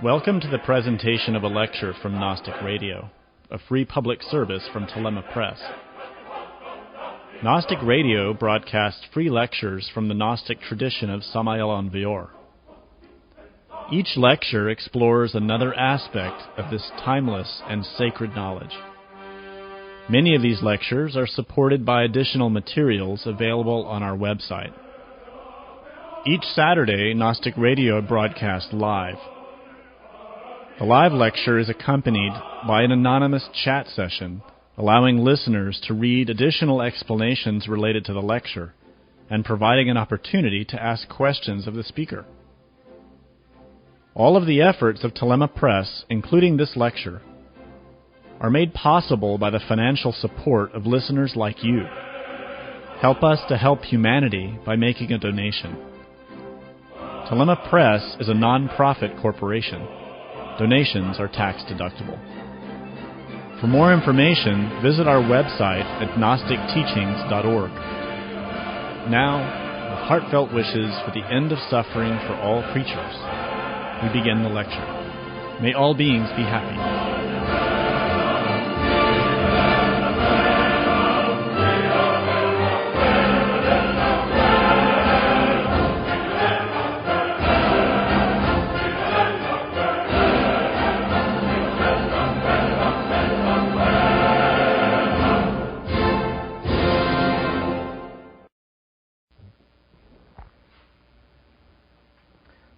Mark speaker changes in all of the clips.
Speaker 1: Welcome to the presentation of a lecture from Gnostic Radio, a free public service from Telema Press. Gnostic Radio broadcasts free lectures from the Gnostic tradition of Samael Aun Weor. Each lecture explores another aspect of this timeless and sacred knowledge. Many of these lectures are supported by additional materials available on our website. Each Saturday, Gnostic Radio broadcasts live. The live lecture is accompanied by an anonymous chat session, allowing listeners to read additional explanations related to the lecture and providing an opportunity to ask questions of the speaker. All of the efforts of Telema Press, including this lecture, are made possible by the financial support of listeners like you. Help us to help humanity by making a donation. Telema Press is a non-profit corporation. Donations are tax-deductible. For more information, visit our website at gnosticteachings.org. Now, with heartfelt wishes for the end of suffering for all creatures, we begin the lecture. May all beings be happy.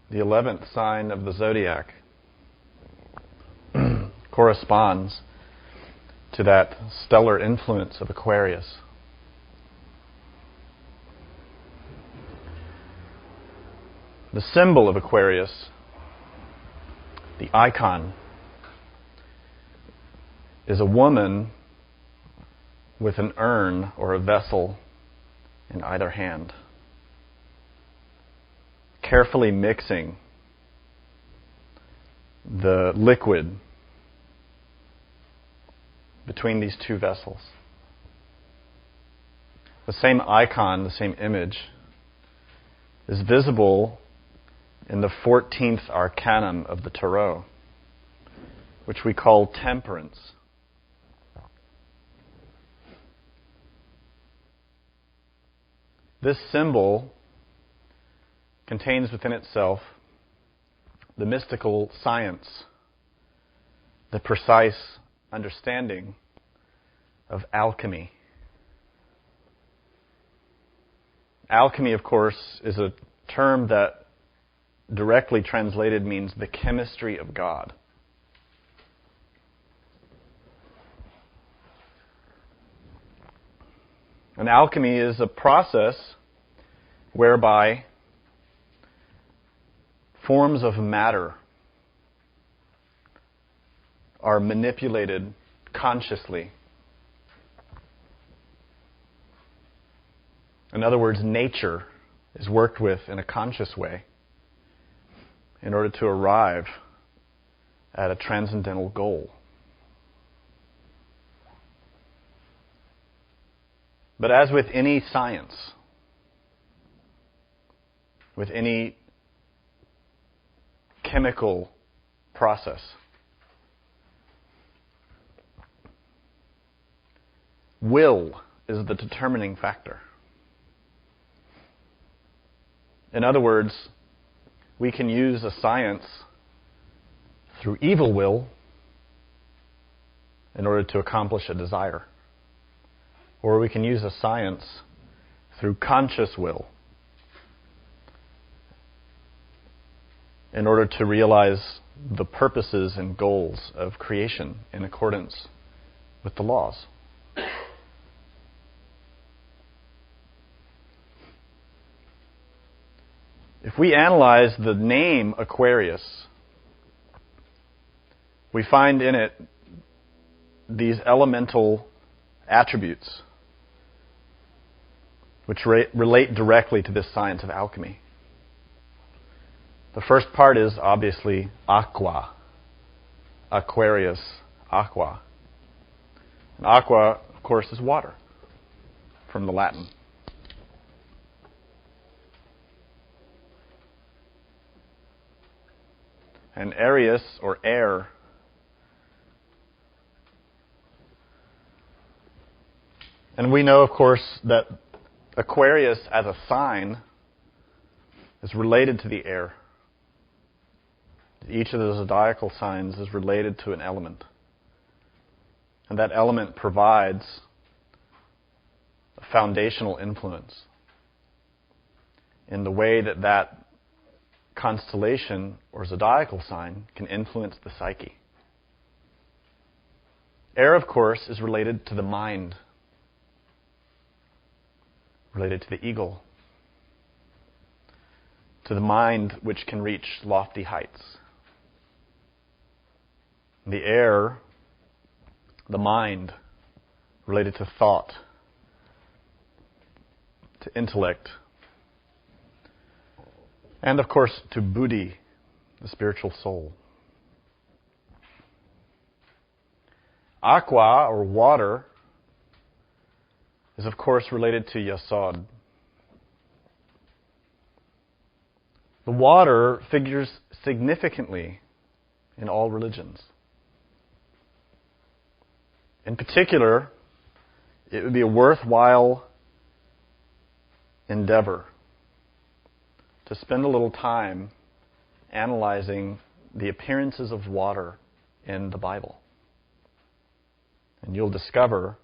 Speaker 1: The 11th sign of the zodiac corresponds to that stellar influence of Aquarius. The symbol of Aquarius, the icon, is a woman with an urn or a vessel in either hand, carefully mixing the liquid between these two vessels. The same icon, the same image, is visible in the 14th arcanum of the Tarot, which we call temperance. This symbol contains within itself the mystical science, the precise understanding of alchemy. Alchemy, of course, is a term that directly translated means the chemistry of God. And alchemy is a process whereby forms of matter are manipulated consciously. In other words, nature is worked with in a conscious way in order to arrive at a transcendental goal. But as with any science, with any chemical process, will is the determining factor. In other words, we can use a science through evil will in order to accomplish a desire. Or we can use a science through conscious will in order to realize the purposes and goals of creation in accordance with the laws. If we analyze the name Aquarius, we find in it these elemental attributes which relate directly to this science of alchemy. The first part is obviously aqua. Aquarius, aqua. And aqua, of course, is water, from the Latin.
Speaker 2: and Arius, or air. And we know, of course, that Aquarius as a sign is related to the air. Each of the zodiacal signs is related to an element. And that element provides a foundational influence in the way that that constellation or zodiacal sign can influence the psyche. Air, of course, is related to the mind, related to the eagle, to the mind which can reach lofty heights. The air, the mind, related to thought, to intellect, and of course to buddhi, the spiritual soul. Aqua, or water, is of course related to Yasod. The water figures significantly in all religions. In particular, it would be a worthwhile endeavor to spend a little time analyzing the appearances of water in the Bible. And you'll discover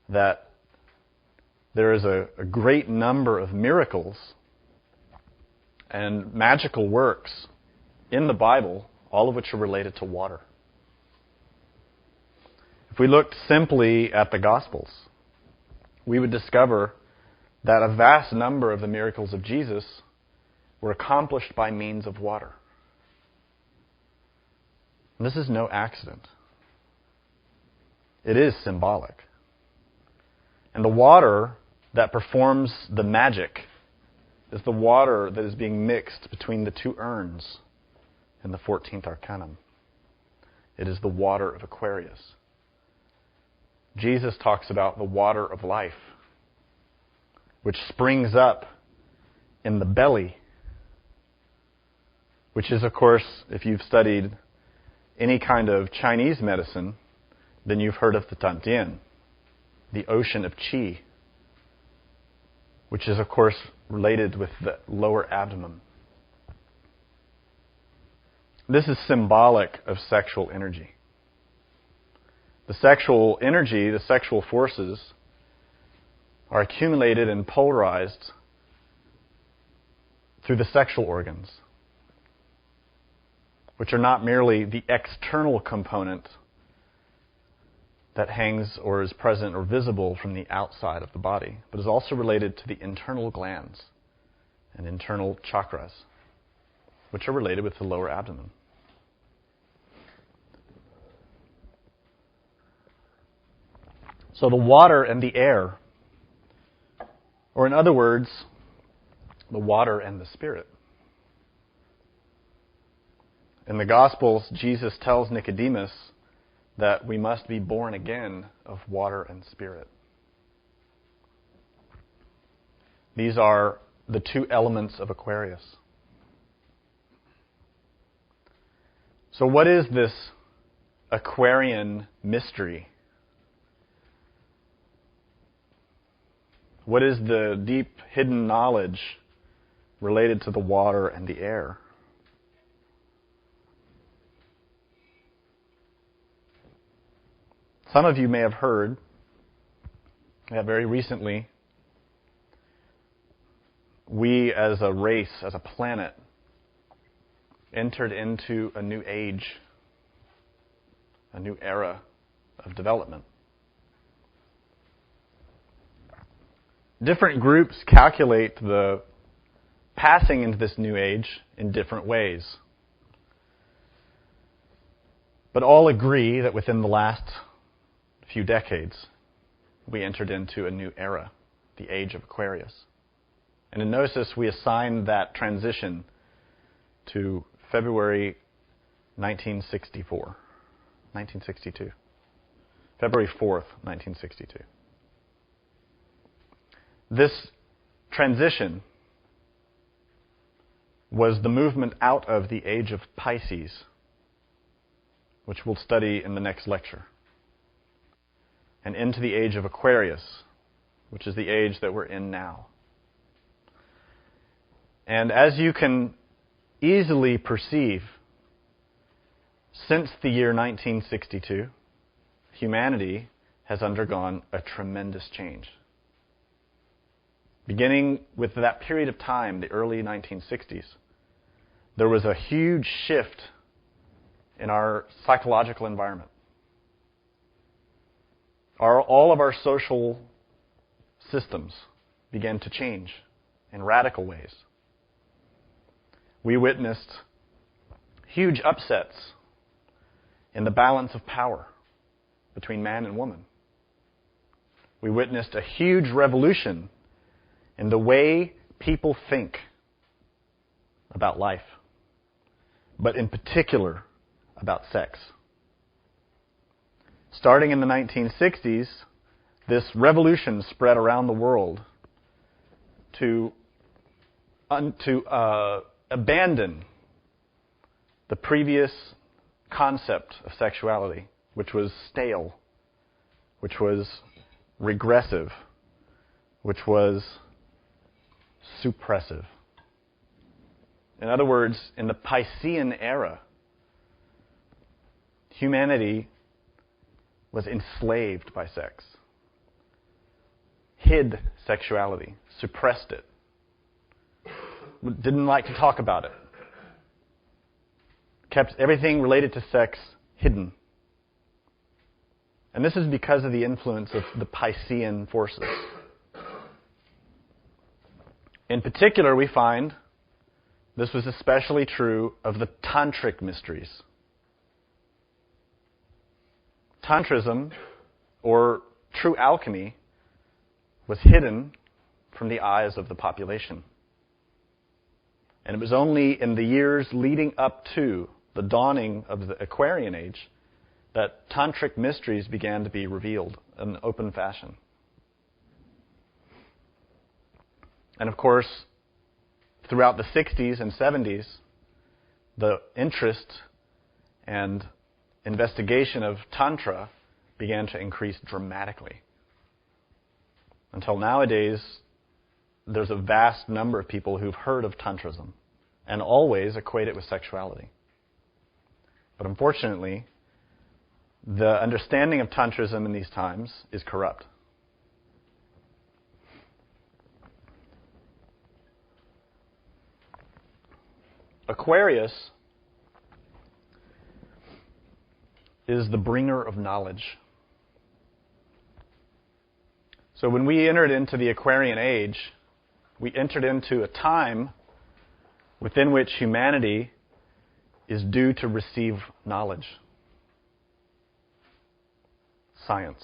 Speaker 2: that there is a great number of miracles and magical works in the Bible, all of which are related to water. If we looked simply at the Gospels, we would discover that a vast number of the miracles of Jesus were accomplished by means of water. And this is no accident. It is symbolic. And the water that performs the magic is the water that is being mixed between the two urns in the 14th Arcanum. It is the water of Aquarius. Jesus talks about the water of life, which springs up in the belly, which is, of course, if you've studied any kind of Chinese medicine, then you've heard of the Tantien, the ocean of qi, which is, of course, related with the lower abdomen. This is symbolic of sexual energy. The sexual energy, the sexual forces, are accumulated and polarized through the sexual organs, which are not merely the external component that hangs or is present or visible from the outside of the body, but is also related to the internal glands and internal chakras, which are related with the lower abdomen. So the water and the air, or in other words, the water and the Spirit. In the Gospels, Jesus tells Nicodemus that we must be born again of water and Spirit. These are the two elements of Aquarius. So what is this Aquarian mystery? What is the deep hidden knowledge related to the water and the air? Some of you may have heard that very recently we as a race, as a planet, entered into a new age, a new era of development. Different groups calculate the passing into this new age in different ways. But all agree that within the last few decades, we entered into a new era, the age of Aquarius. And in Gnosis, we assign that transition to February 1962. February 4th, 1962. This transition was the movement out of the age of Pisces, which we'll study in the next lecture, and into the age of Aquarius, which is the age that we're in now. And as you can easily perceive, since the year 1962, humanity has undergone a tremendous change. Beginning with that period of time, the early 1960s, there was a huge shift in our psychological environment. All of our social systems began to change in radical ways. We witnessed huge upsets in the balance of power between man and woman. We witnessed a huge revolution in the way people think about life, but in particular about sex. Starting in the 1960s, this revolution spread around the world to abandon the previous concept of sexuality, which was stale, which was regressive, which was suppressive. In other words, in the Piscean era, humanity was enslaved by sex, hid sexuality, suppressed it, didn't like to talk about it, kept everything related to sex hidden. And this is because of the influence of the Piscean forces. In particular, we find this was especially true of the tantric mysteries. Tantrism, or true alchemy, was hidden from the eyes of the population. And it was only in the years leading up to the dawning of the Aquarian Age that tantric mysteries began to be revealed in open fashion. And of course, throughout the 60s and 70s, the interest and investigation of Tantra began to increase dramatically. Until nowadays, there's a vast number of people who've heard of Tantrism and always equate it with sexuality. But unfortunately, the understanding of Tantrism in these times is corrupt. Aquarius is the bringer of knowledge. So when we entered into the Aquarian Age, we entered into a time within which humanity is due to receive knowledge, science.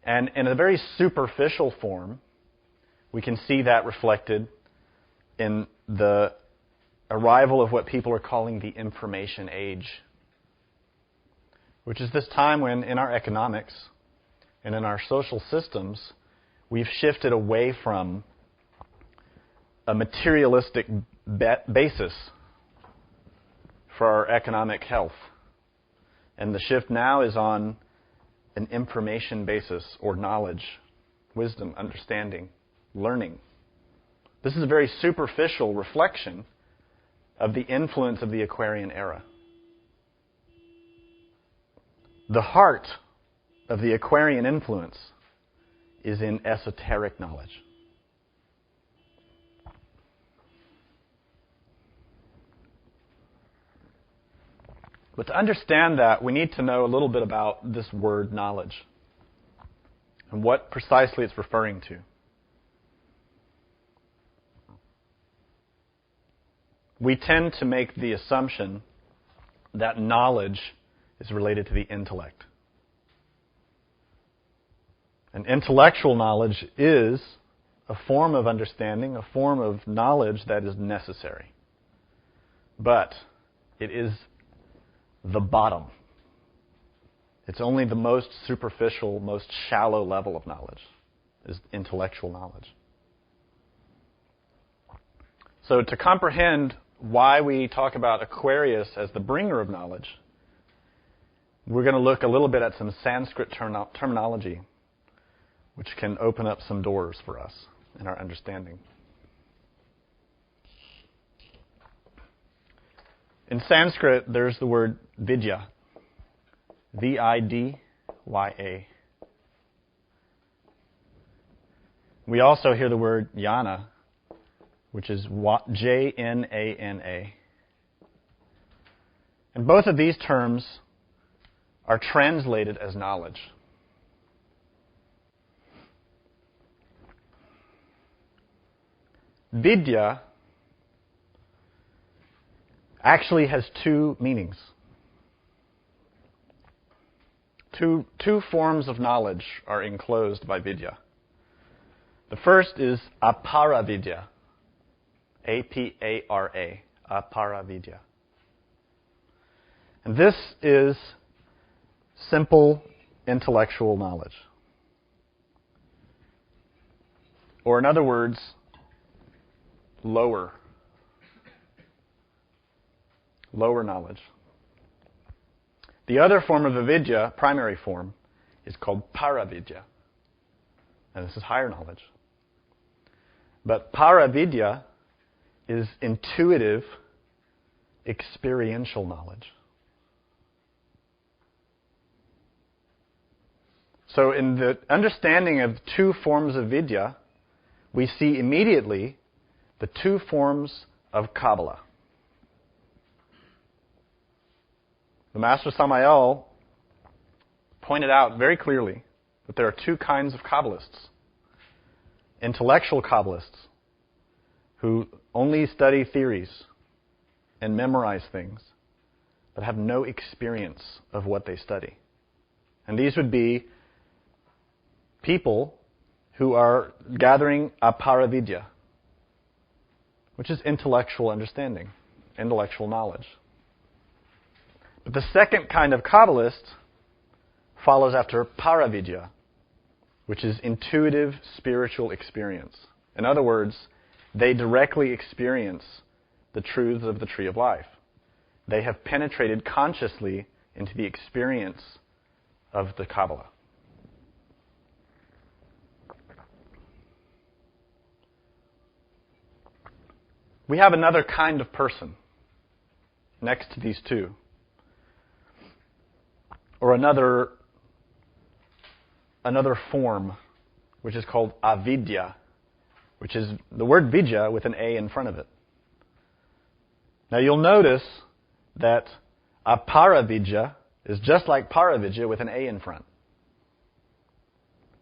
Speaker 2: And in a very superficial form, we can see that reflected in the arrival of what people are calling the information age, which is this time when in our economics and in our social systems, we've shifted away from a materialistic basis for our economic health. And the shift now is on an information basis, or knowledge, wisdom, understanding, learning. This is a very superficial reflection of the influence of the Aquarian era. The heart of the Aquarian influence is in esoteric knowledge. But to understand that, we need to know a little bit about this word knowledge and what precisely it's referring to. We tend to make the assumption that knowledge is related to the intellect. And intellectual knowledge is a form of understanding, a form of knowledge that is necessary. But it is the bottom. It's only the most superficial, most shallow level of knowledge, is intellectual knowledge. So to comprehend why we talk about Aquarius as the bringer of knowledge, we're going to look a little bit at some Sanskrit terminology, which can open up some doors for us in our understanding. In Sanskrit, there's the word vidya, V-I-D-Y-A. We also hear the word jnana, which is J-N-A-N-A. And both of these terms are translated as knowledge. Vidya actually has two meanings. Two forms of knowledge are enclosed by vidya. The first is aparavidya, A-P-A-R-A, aparavidya. And this is simple intellectual knowledge. Or in other words, lower knowledge. The other form of avidya, primary form, is called paravidya. And this is higher knowledge. But paravidya is intuitive, experiential knowledge. So in the understanding of two forms of vidya, we see immediately the two forms of Kabbalah. The Master Samael pointed out very clearly that there are two kinds of Kabbalists. Intellectual Kabbalists who only study theories and memorize things, but have no experience of what they study. And these would be people who are gathering aparavidya, which is intellectual understanding, intellectual knowledge. But the second kind of Kabbalist follows after paravidya, which is intuitive spiritual experience. In other words, they directly experience the truths of the tree of life. They have penetrated consciously into the experience of the Kabbalah. We have another kind of person next to these two, or another form, which is called avidya, which is the word vidya with an A in front of it. Now you'll notice that aparavidya is just like paravidya with an A in front.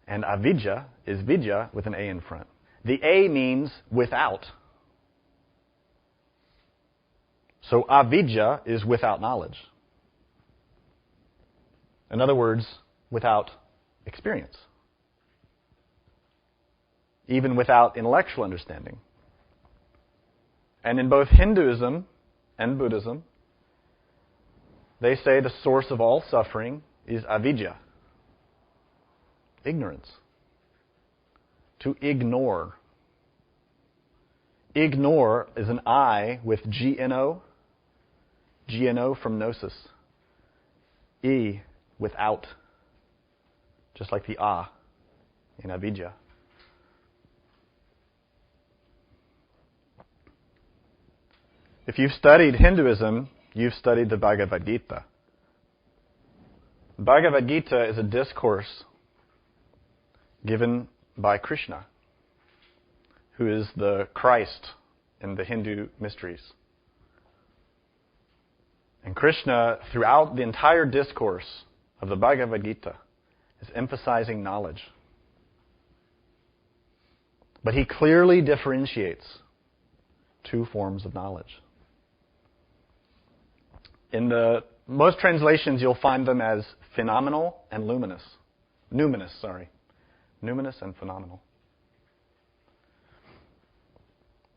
Speaker 2: And avidya is vidya with an A in front. The A means without. So avidya is without knowledge. In other words, without experience. Even without intellectual understanding. And in both Hinduism and Buddhism, they say the source of all suffering is avidya, ignorance. To ignore. Ignore is an I with G-N-O. G-N-O from gnosis. E, without. Just like the A in avidya. If you've studied Hinduism, you've studied the Bhagavad Gita. The Bhagavad Gita is a discourse given by Krishna, who is the Christ in the Hindu mysteries. And Krishna, throughout the entire discourse of the Bhagavad Gita, is emphasizing knowledge. But he clearly differentiates two forms of knowledge. In the most translations, you'll find them as phenomenal and luminous. Numinous and phenomenal.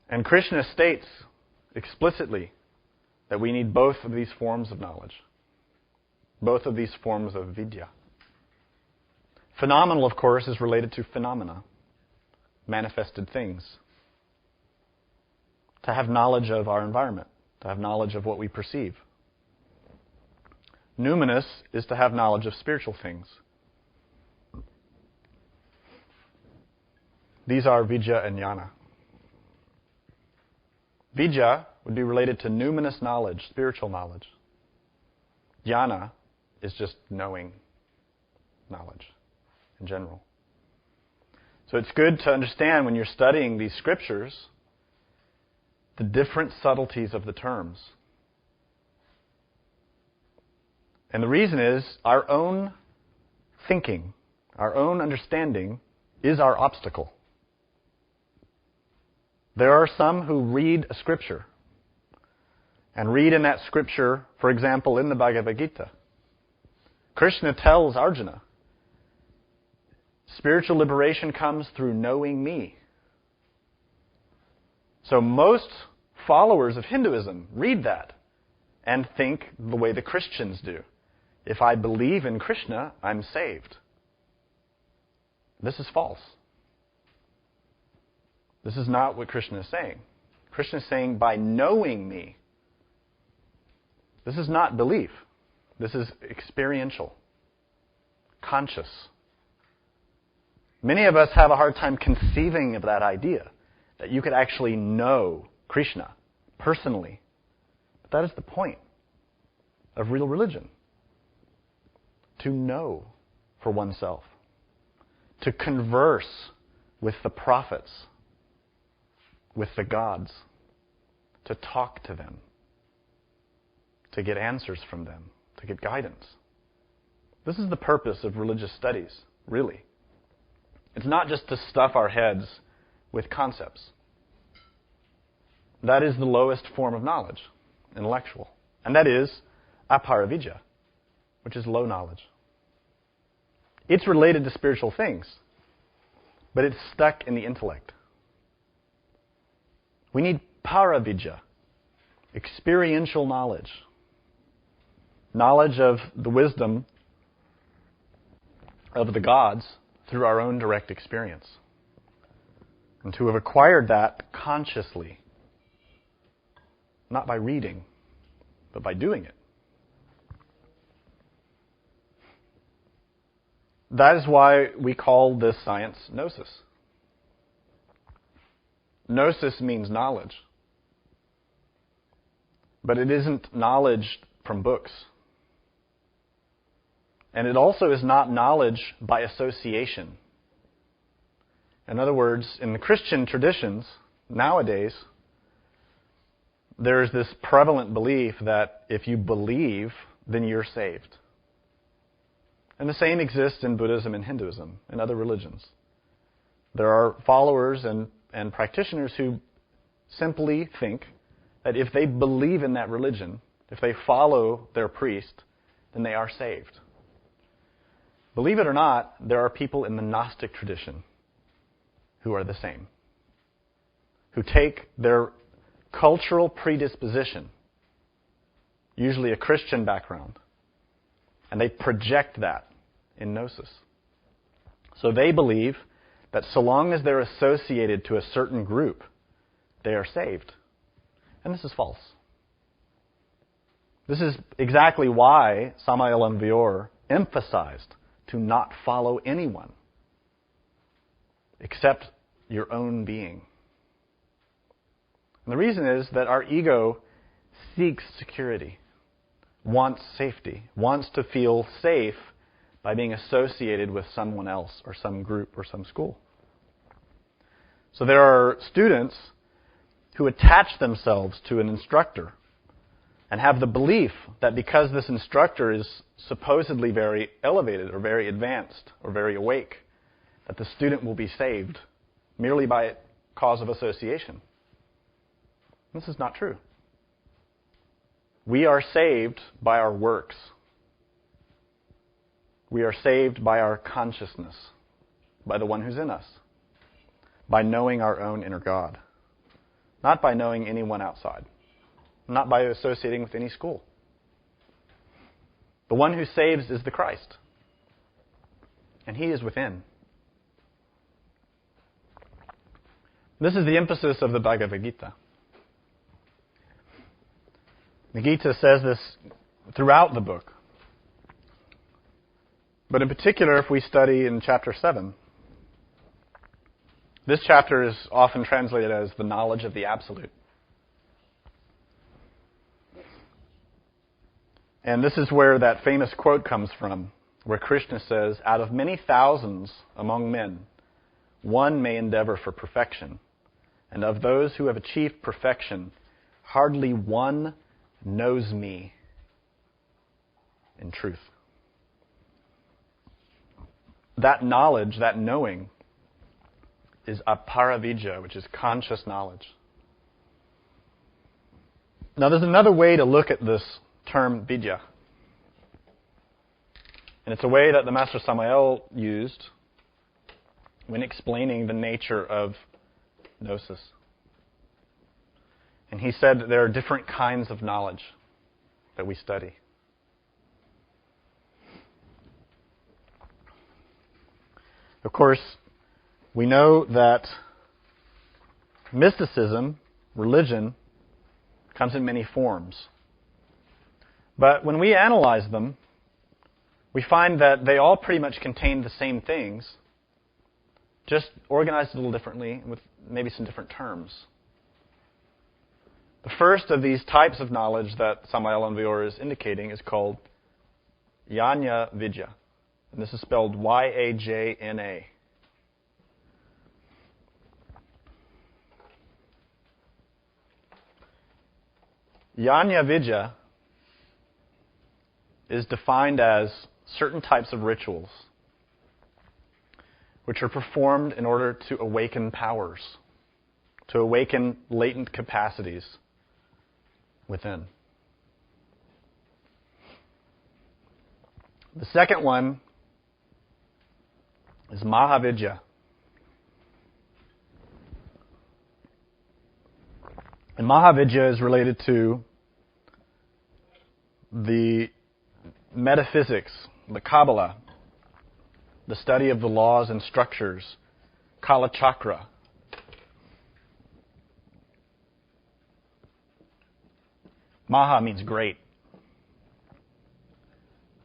Speaker 2: And Krishna states explicitly that we need both of these forms of knowledge. Both of these forms of vidya. Phenomenal, of course, is related to phenomena, manifested things. to have knowledge of our environment, to have knowledge of what we perceive. Numinous is to have knowledge of spiritual things. These are Vijja and Jnana. Vijja would be related to numinous knowledge, spiritual knowledge. Jnana is just knowing knowledge in general. So it's good to understand when you're studying these scriptures the different subtleties of the terms. And the reason is our own thinking, our own understanding is our obstacle. There are some who read a scripture and read in that scripture, for example, in the Bhagavad Gita. Krishna tells Arjuna, spiritual liberation comes through knowing me. So most followers of Hinduism read that and think the way the Christians do. If I believe in Krishna, I'm saved. This is false. This is not what Krishna is saying. Krishna is saying, by knowing me. This is not belief. This is experiential, conscious. Many of us have a hard time conceiving of that idea, that you could actually know Krishna personally. But that is the point of real religion. To know for oneself. To converse with the prophets, with the gods. To talk to them. To get answers from them. To get guidance. This is the purpose of religious studies, really. It's not just to stuff our heads with concepts. That is the lowest form of knowledge, intellectual. And that is aparavidya, which is low knowledge. It's related to spiritual things, but it's stuck in the intellect. We need paravidya, experiential knowledge. Knowledge of the wisdom of the gods through our own direct experience. And to have acquired that consciously, not by reading, but by doing it. That is why we call this science gnosis. Gnosis means knowledge. But it isn't knowledge from books. And it also is not knowledge by association. In other words, in the Christian traditions, nowadays, there is this prevalent belief that if you believe, then you're saved. And the same exists in Buddhism and Hinduism and other religions. There are followers and practitioners who simply think that if they believe in that religion, if they follow their priest, then they are saved. Believe it or not, there are people in the Gnostic tradition who are the same. Who take their cultural predisposition, usually a Christian background, and they project that in gnosis. So they believe that so long as they're associated to a certain group, they are saved. And this is false. This is exactly why Samael Aun Weor emphasized to not follow anyone except your own being. And the reason is that our ego seeks security, wants safety, wants to feel safe by being associated with someone else or some group or some school. So there are students who attach themselves to an instructor and have the belief that because this instructor is supposedly very elevated or very advanced or very awake, that the student will be saved merely by cause of association. This is not true. We are saved by our works. We are saved by our consciousness, by the one who's in us, by knowing our own inner God, not by knowing anyone outside, not by associating with any school. The one who saves is the Christ, and He is within. This is the emphasis of the Bhagavad Gita. The Gita says this throughout the book. But in particular, if we study in chapter 7, this chapter is often translated as the knowledge of the absolute. And this is where that famous quote comes from, where Krishna says, "Out of many thousands among men, one may endeavor for perfection. And of those who have achieved perfection, hardly one knows me in truth." That knowledge, that knowing, is aparavidya, which is conscious knowledge. Now, there's another way to look at this term vidya. And it's a way that the Master Samael used when explaining the nature of gnosis. And he said that there are different kinds of knowledge that we study. Of course, we know that mysticism, religion, comes in many forms. But when we analyze them, we find that they all pretty much contain the same things, just organized a little differently with maybe some different terms. The first of these types of knowledge that Samael Aun Weor is indicating is called Jnana Vidya. And this is spelled Y-A-J-N-A. Jnana Vidya is defined as certain types of rituals which are performed in order to awaken powers, to awaken latent capacities within. The second one is Mahavidya. And Mahavidya is related to the metaphysics, the Kabbalah, the study of the laws and structures, Kala Chakra. Maha means great.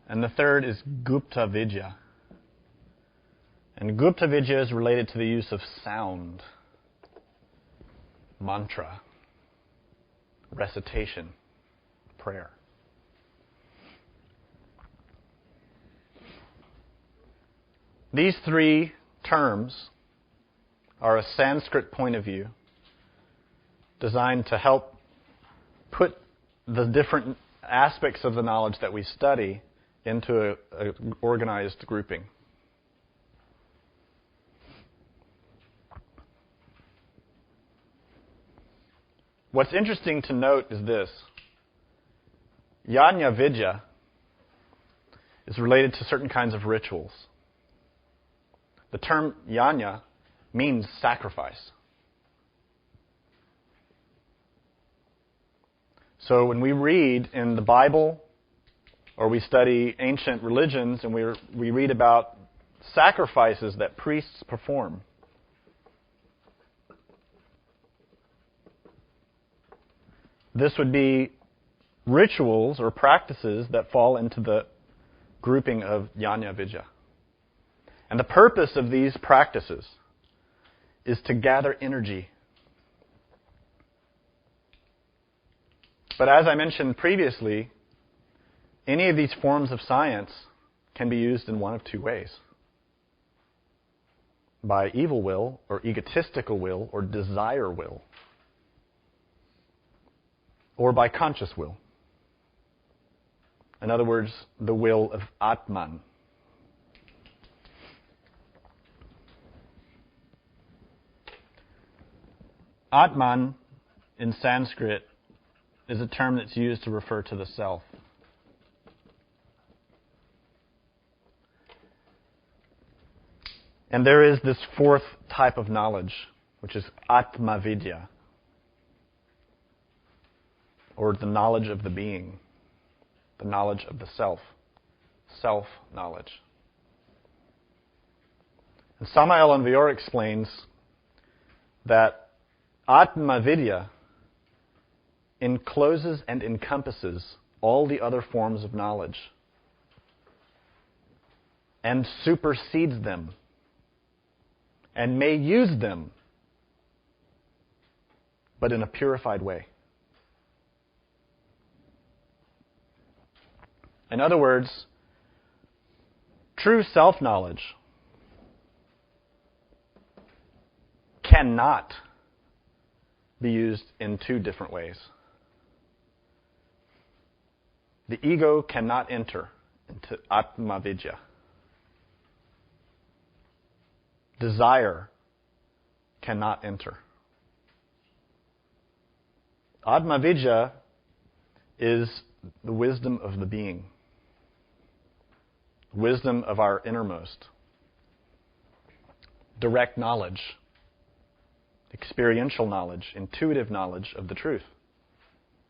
Speaker 2: And the third is Gupta Vidya. And Gupta Vidya is related to the use of sound, mantra, recitation, prayer. These three terms are a Sanskrit point of view designed to help put the different aspects of the knowledge that we study into an organized grouping. What's interesting to note is this. Jnana Vidya is related to certain kinds of rituals. The term yajna means sacrifice. So when we read in the Bible or we study ancient religions and we read about sacrifices that priests perform, this would be rituals or practices that fall into the grouping of Jnana Vidya. And the purpose of these practices is to gather energy. But as I mentioned previously, any of these forms of science can be used in one of two ways. By evil will, or egotistical will, or desire will. Or by conscious will. In other words, the will of Atman. Atman in Sanskrit is a term that's used to refer to the self. And there is this fourth type of knowledge, which is Atmavidya, or the knowledge of the being, the knowledge of the self, self-knowledge. And Samael Aun Weor explains that Atmavidya encloses and encompasses all the other forms of knowledge and supersedes them and may use them, but in a purified way. In other words, true self-knowledge cannot be used in two different ways. The ego cannot enter into Atma-vidya. Desire cannot enter. Atma-vidya is the wisdom of the being, wisdom of our innermost, direct knowledge, experiential knowledge, intuitive knowledge of the truth,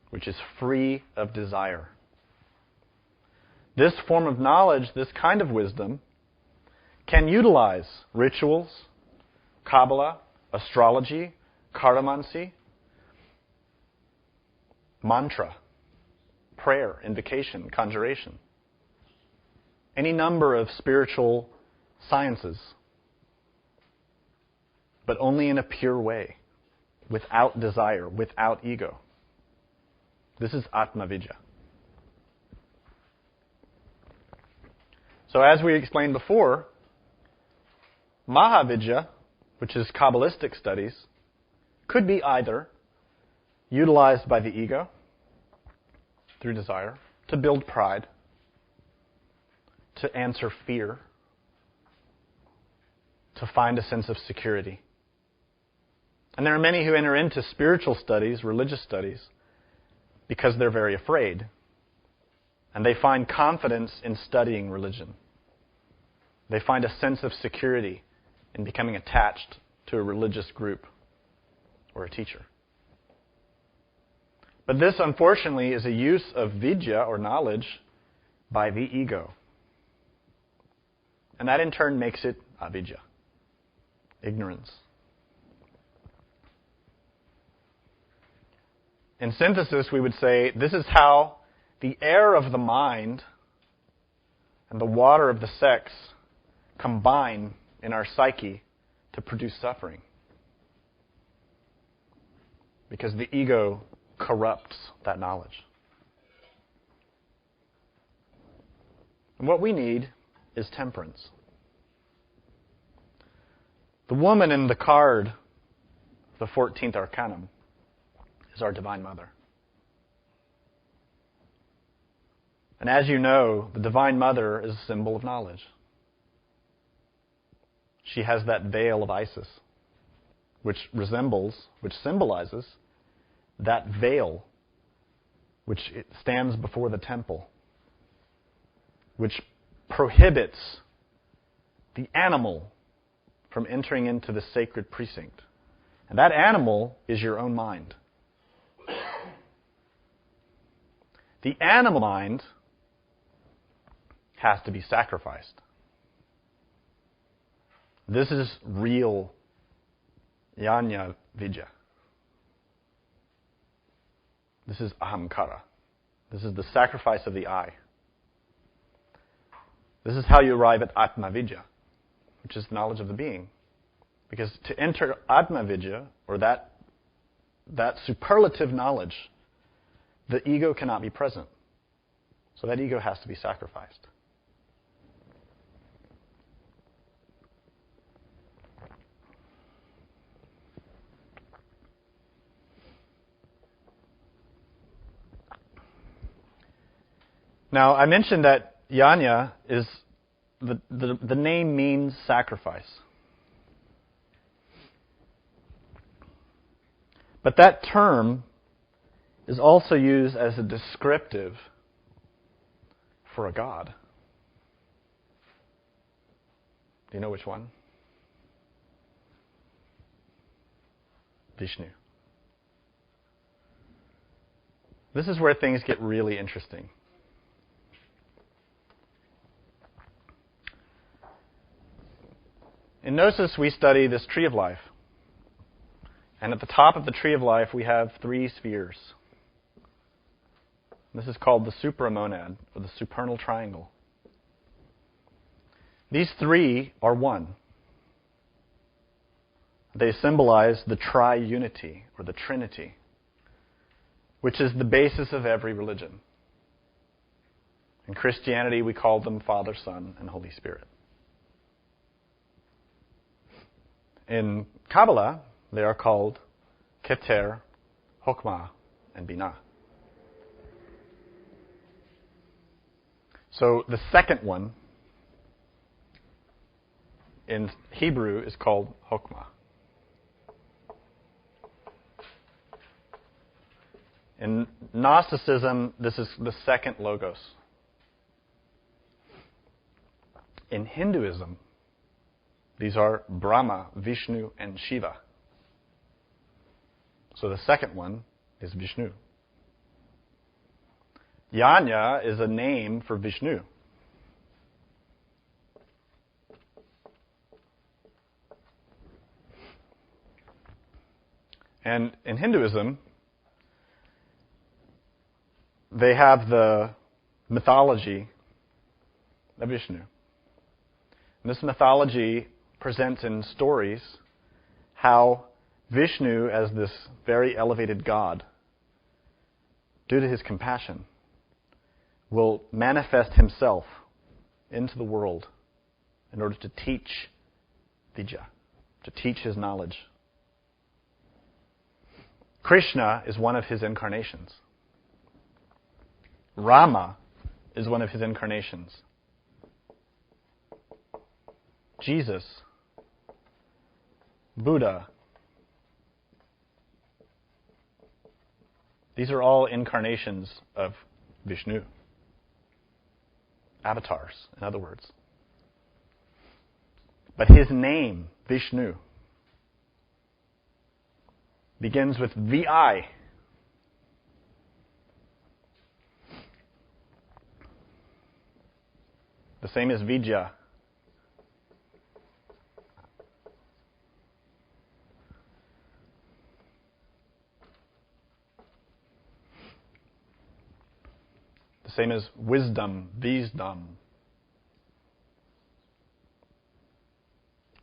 Speaker 2: which is free of desire. This form of knowledge, this kind of wisdom, can utilize rituals, Kabbalah, astrology, chiromancy, mantra, prayer, invocation, conjuration, any number of spiritual sciences, but only in a pure way, without desire, without ego. This is Atma-vidya. So as we explained before, Mahavidya, which is Kabbalistic studies, could be either utilized by the ego through desire to build pride, to answer fear, to find a sense of security. And there are many who enter into spiritual studies, religious studies, because they're very afraid. And they find confidence in studying religion. They find a sense of security in becoming attached to a religious group or a teacher. But this, unfortunately, is a use of vidya, or knowledge, by the ego. And that in turn makes it avidya, ignorance. In synthesis, we would say this is how the air of the mind and the water of the sex combine in our psyche to produce suffering. Because the ego corrupts that knowledge. And what we need is temperance. The woman in the card, the 14th arcanum, is our Divine Mother. And as you know, the Divine Mother is a symbol of knowledge. She has that veil of Isis, which symbolizes that veil which it stands before the temple, which prohibits the animal from entering into the sacred precinct. And that animal is your own mind. The animal mind has to be sacrificed. This is real Jnana Vidya. This is ahamkara. This is the sacrifice of the I. This is how you arrive at Atma Vidya, which is knowledge of the being. Because to enter Atma Vidya, or that superlative knowledge, the ego cannot be present. So that ego has to be sacrificed. Now, I mentioned that Yanya is, the name means sacrifice. But that term is also used as a descriptive for a god. Do you know which one? Vishnu. This is where things get really interesting. In Gnosis, we study this tree of life. And at the top of the tree of life, we have 3 spheres. This is called the supramonad, or the supernal triangle. These three are one. They symbolize the triunity, or the Trinity, which is the basis of every religion. In Christianity, we call them Father, Son, and Holy Spirit. In Kabbalah, they are called Keter, Chokmah, and Binah. So the second one in Hebrew is called Chokmah. In Gnosticism, this is the second logos. In Hinduism, these are Brahma, Vishnu, and Shiva. So the second one is Vishnu. Yanya is a name for Vishnu. And in Hinduism, they have the mythology of Vishnu. And this mythology presents in stories how Vishnu, as this very elevated God, due to his compassion, will manifest himself into the world in order to teach Vidya, to teach his knowledge. Krishna is one of his incarnations. Rama is one of his incarnations. Jesus, Buddha, these are all incarnations of Vishnu. Avatars, in other words. But his name, Vishnu, begins with VI. The same as Vidya. The same as wisdom, Visdom.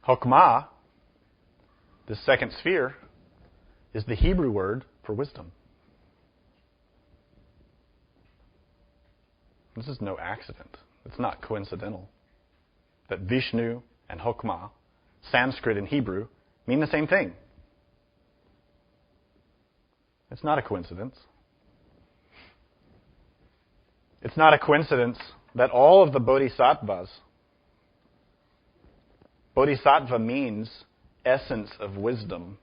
Speaker 2: Chokmah, the second sphere, is the Hebrew word for wisdom. This is no accident. It's not coincidental that Vishnu and Chokmah, Sanskrit and Hebrew, mean the same thing. It's not a coincidence. It's not a coincidence that all of the bodhisattvas, bodhisattva means essence of wisdom,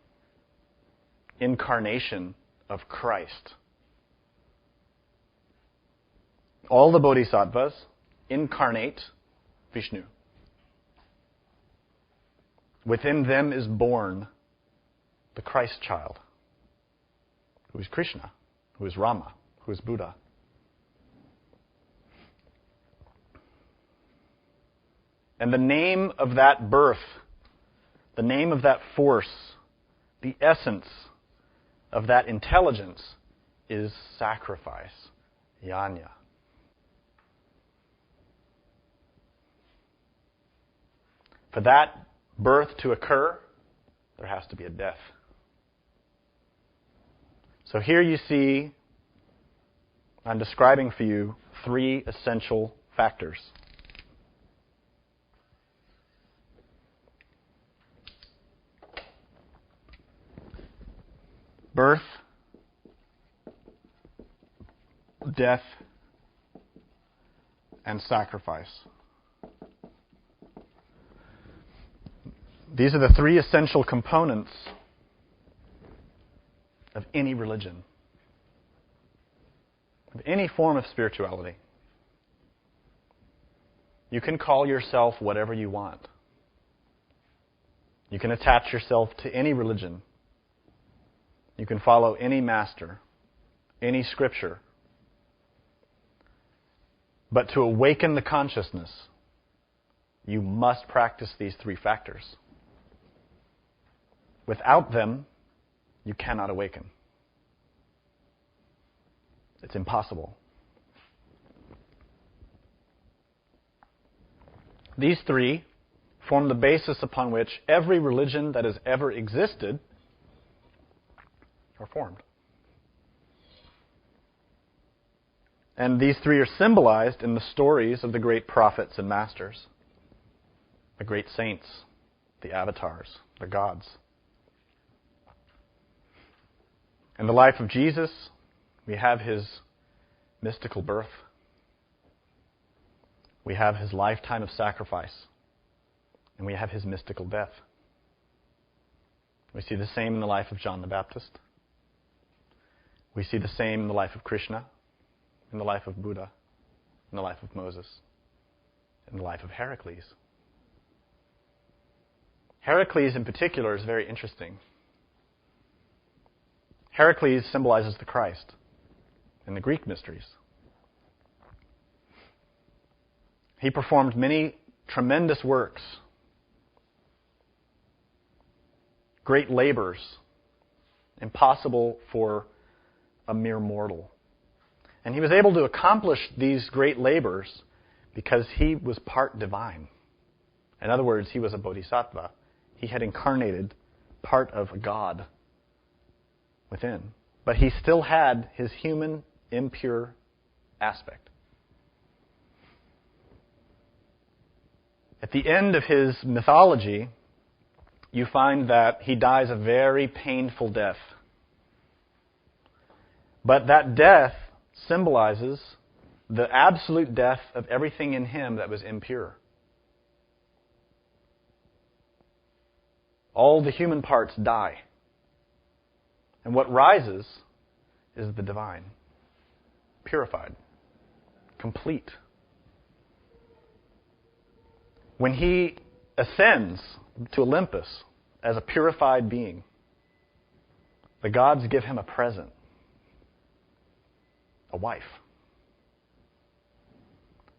Speaker 2: incarnation of Christ. All the bodhisattvas incarnate Vishnu. Within them is born the Christ child, who is Krishna, who is Rama, who is Buddha. And the name of that birth, the name of that force, the essence of that intelligence is sacrifice, yajna. For that birth to occur, there has to be a death. So here you see, I'm describing for you three essential factors. Birth, death, and sacrifice. These are the three essential components of any religion, of any form of spirituality. You can call yourself whatever you want. You can attach yourself to any religion. You can follow any master, any scripture. But to awaken the consciousness, you must practice these three factors. Without them, you cannot awaken. It's impossible. These three form the basis upon which every religion that has ever existed are formed. And these three are symbolized in the stories of the great prophets and masters, the great saints, the avatars, the gods. In the life of Jesus, we have his mystical birth. We have his lifetime of sacrifice. And we have his mystical death. We see the same in the life of John the Baptist. We see the same in the life of Krishna, in the life of Buddha, in the life of Moses, in the life of Heracles. Heracles in particular is very interesting. Heracles symbolizes the Christ in the Greek mysteries. He performed many tremendous works, great labors, impossible for a mere mortal. And he was able to accomplish these great labors because he was part divine. In other words, he was a bodhisattva. He had incarnated part of a God within. But he still had his human, impure aspect. At the end of his mythology, you find that he dies a very painful death. But that death symbolizes the absolute death of everything in him that was impure. All the human parts die. And what rises is the divine, purified, complete. When he ascends to Olympus as a purified being, the gods give him a present, a wife.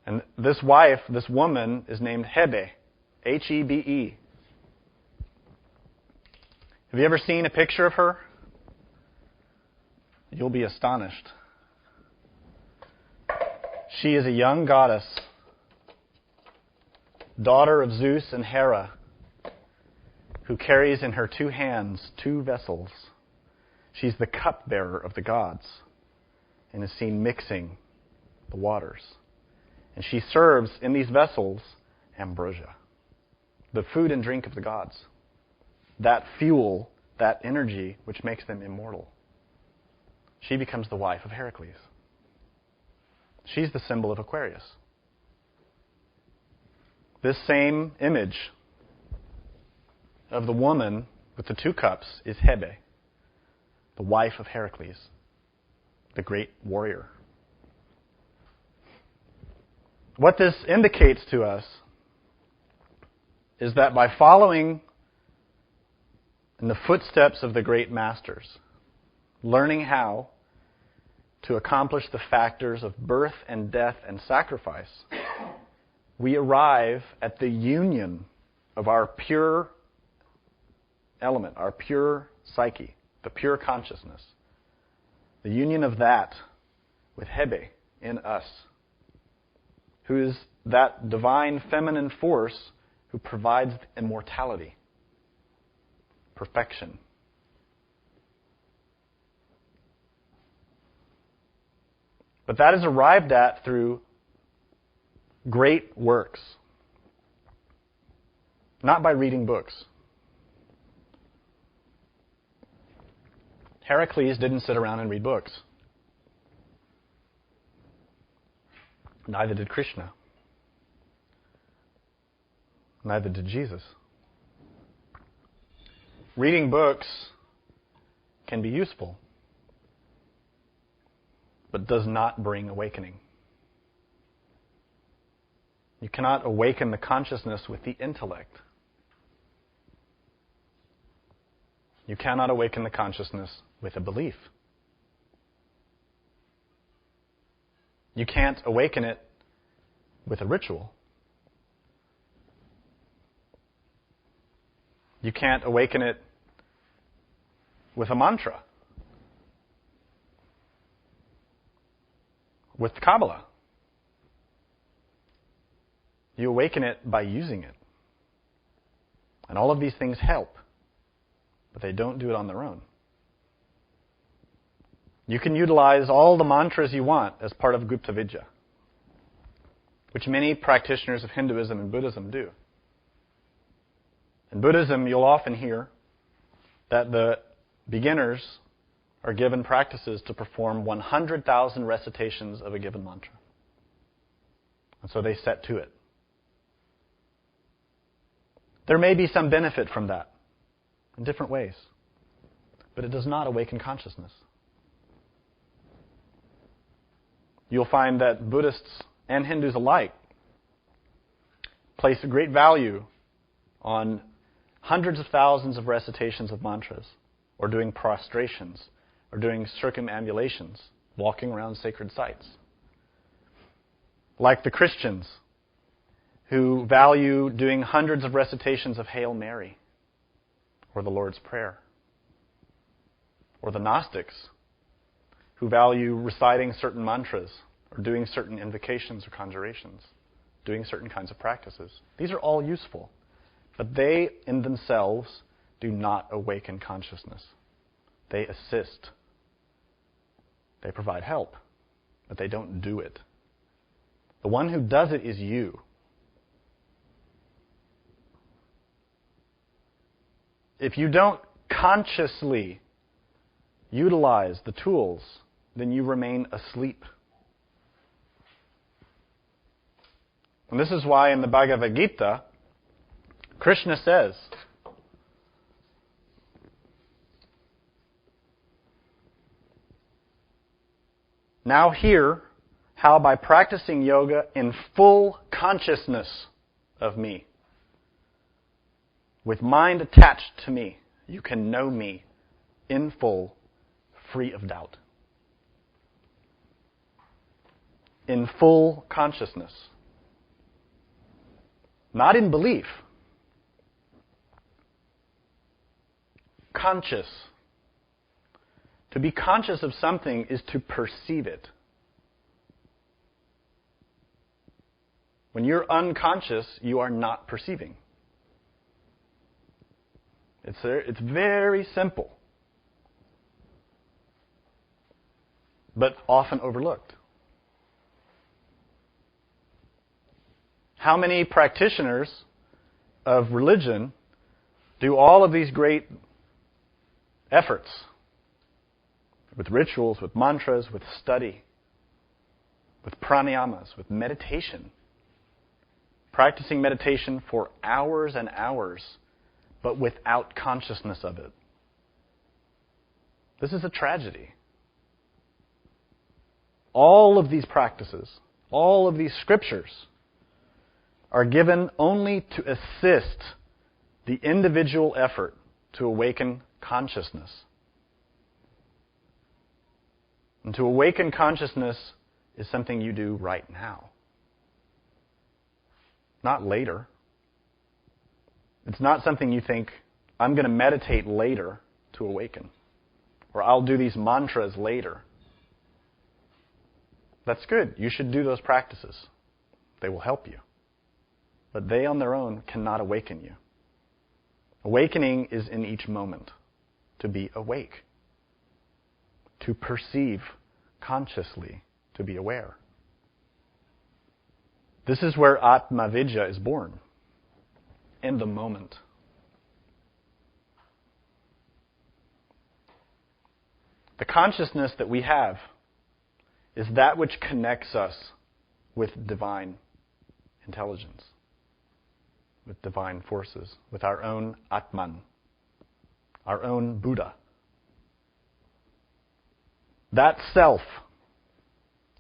Speaker 2: And this wife, this woman, is named Hebe, H-E-B-E. Have you ever seen a picture of her? You'll be astonished. She is a young goddess, daughter of Zeus and Hera, who carries in her two hands two vessels. She's the cupbearer of the gods and is seen mixing the waters. And she serves in these vessels ambrosia, the food and drink of the gods, that fuel, that energy which makes them immortal. She becomes the wife of Heracles. She's the symbol of Aquarius. This same image of the woman with the two cups is Hebe, the wife of Heracles, the great warrior. What this indicates to us is that by following in the footsteps of the great masters, learning how to accomplish the factors of birth and death and sacrifice, we arrive at the union of our pure element, our pure psyche, the pure consciousness. The union of that with Hebe in us, who is that divine feminine force who provides immortality, perfection. But that is arrived at through great works, not by reading books. Heracles didn't sit around and read books. Neither did Krishna. Neither did Jesus. Reading books can be useful, but does not bring awakening. You cannot awaken the consciousness with the intellect. You cannot awaken the consciousness with a belief. You can't awaken it with a ritual. You can't awaken it with a mantra, with Kabbalah. You awaken it by using it. And all of these things help, but they don't do it on their own. You can utilize all the mantras you want as part of Gupta Vidya, which many practitioners of Hinduism and Buddhism do. In Buddhism, you'll often hear that the beginners are given practices to perform 100,000 recitations of a given mantra. And so they set to it. There may be some benefit from that in different ways, but it does not awaken consciousness. You'll find that Buddhists and Hindus alike place a great value on hundreds of thousands of recitations of mantras, or doing prostrations, or doing circumambulations, walking around sacred sites. Like the Christians, who value doing hundreds of recitations of Hail Mary, or the Lord's Prayer. Or the Gnostics, who value reciting certain mantras, or doing certain invocations or conjurations, doing certain kinds of practices. These are all useful, but they in themselves do not awaken consciousness. They assist. They provide help, but they don't do it. The one who does it is you. If you don't consciously utilize the tools, then you remain asleep. And this is why in the Bhagavad Gita, Krishna says, "Now hear how by practicing yoga in full consciousness of me, with mind attached to me, you can know me in full, free of doubt." In full consciousness. Not in belief. Conscious. To be conscious of something is to perceive it. When you're unconscious, you are not perceiving. It's very simple, but often overlooked. How many practitioners of religion do all of these great efforts with rituals, with mantras, with study, with pranayamas, with meditation, practicing meditation for hours and hours, but without consciousness of it? This is a tragedy. All of these practices, all of these scriptures are given only to assist the individual effort to awaken consciousness. And to awaken consciousness is something you do right now, not later. It's not something you think, I'm going to meditate later to awaken, or I'll do these mantras later. That's good. You should do those practices. They will help you. But they on their own cannot awaken you. Awakening is in each moment, to be awake, to perceive consciously, to be aware. This is where Atma Vidya is born, in the moment. The consciousness that we have is that which connects us with divine intelligence, with divine forces, with our own Atman, our own Buddha. That self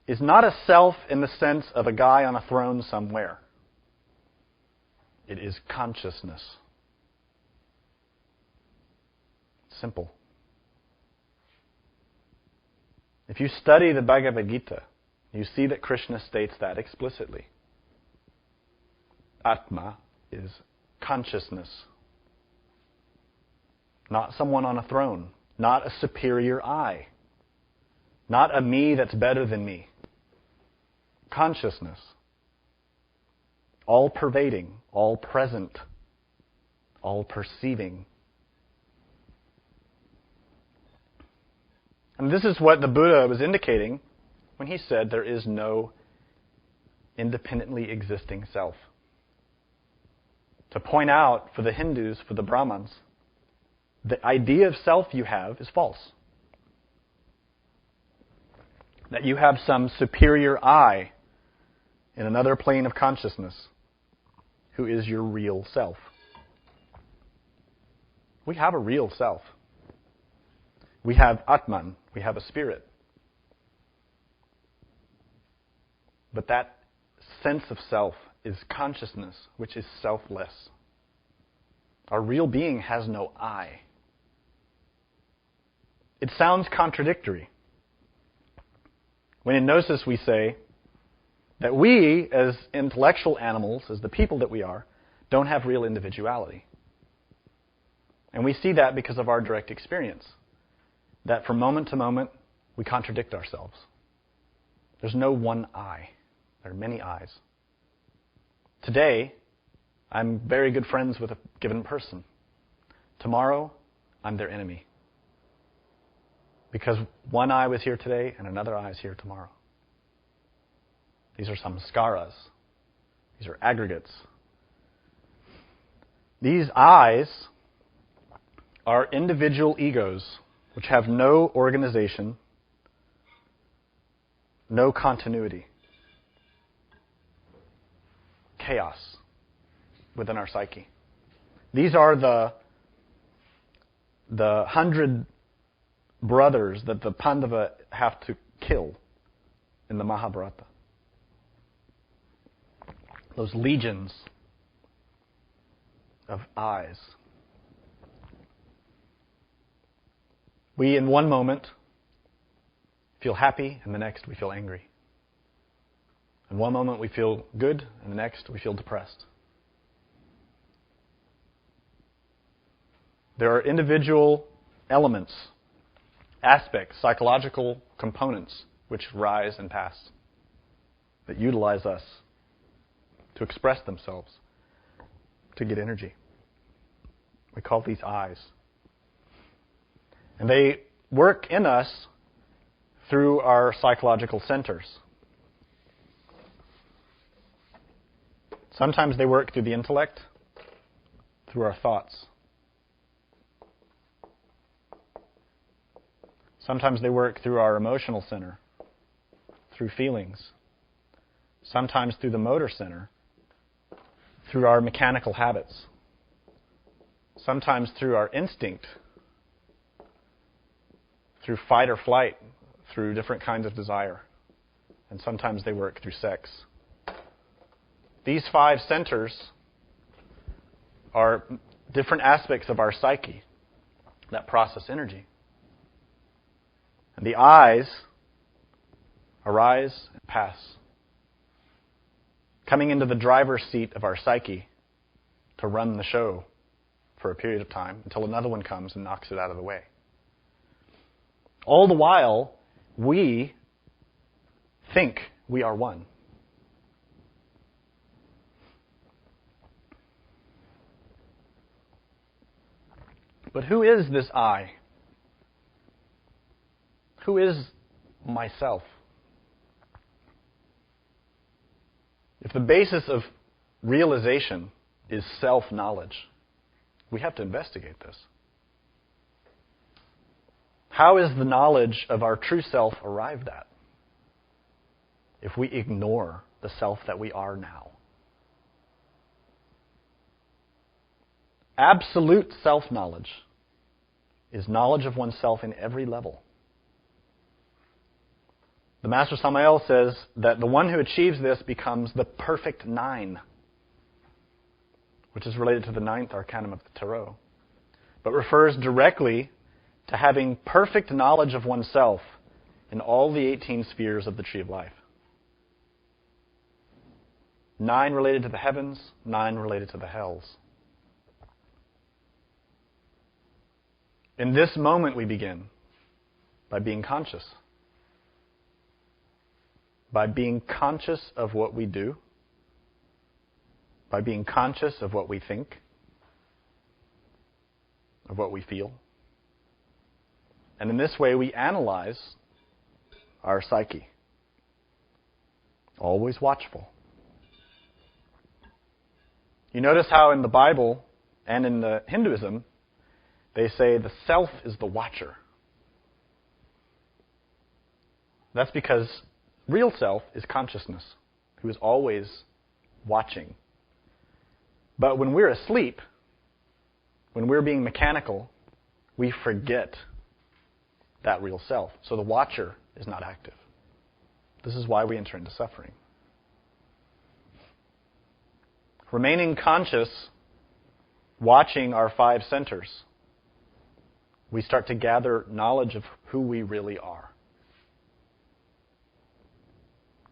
Speaker 2: is not a self in the sense of a guy on a throne somewhere. It is consciousness. Simple. If you study the Bhagavad Gita, you see that Krishna states that explicitly. Atma is consciousness. Not someone on a throne. Not a superior I. Not a me that's better than me. Consciousness. all pervading, all present, all perceiving. And this is what the Buddha was indicating when he said there is no independently existing self. To point out for the Hindus, for the Brahmins, the idea of self you have is false. That you have some superior I in another plane of consciousness who is your real self. We have a real self. We have Atman, we have a spirit. But that sense of self is consciousness, which is selfless. Our real being has no I. It sounds contradictory. When in Gnosis we say that we, as intellectual animals, as the people that we are, don't have real individuality. And we see that because of our direct experience. That from moment to moment, we contradict ourselves. There's no one I. There are many I's. Today, I'm very good friends with a given person. Tomorrow, I'm their enemy. Because one I was here today and another I is here tomorrow. These are samskaras. These are aggregates. These I's are individual egos which have no organization, no continuity. Chaos within our psyche. These are the 100 brothers that the Pandava have to kill in the Mahabharata. Those legions of eyes. We, in one moment, feel happy, and the next we feel angry. In one moment we feel good, and the next we feel depressed. There are individual elements, aspects, psychological components which rise and pass, that utilize us to express themselves, to get energy. We call these eyes. And they work in us through our psychological centers. Sometimes they work through the intellect, through our thoughts. Sometimes they work through our emotional center, through feelings. Sometimes through the motor center, through our mechanical habits. Sometimes through our instinct, through fight or flight, through different kinds of desire. And sometimes they work through sex. These 5 centers are different aspects of our psyche that process energy. And the eyes arise and pass, coming into the driver's seat of our psyche to run the show for a period of time until another one comes and knocks it out of the way. All the while, we think we are one. But who is this I? Who is myself? If the basis of realization is self-knowledge, we have to investigate this. How is the knowledge of our true self arrived at if we ignore the self that we are now? Absolute self-knowledge is knowledge of oneself in every level. The Master Samael says that the one who achieves this becomes the perfect 9, which is related to the 9th arcanum of the Tarot, but refers directly to having perfect knowledge of oneself in all the 18 spheres of the Tree of Life. 9 related to the heavens, 9 related to the hells. In this moment we begin by being conscious. By being conscious of what we do, by being conscious of what we think, of what we feel. And in this way, we analyze our psyche. Always watchful. You notice how in the Bible and in the Hinduism, they say the self is the watcher. That's because real self is consciousness, who is always watching. But when we're asleep, when we're being mechanical, we forget that real self. So the watcher is not active. This is why we enter into suffering. Remaining conscious, watching our 5 centers, we start to gather knowledge of who we really are.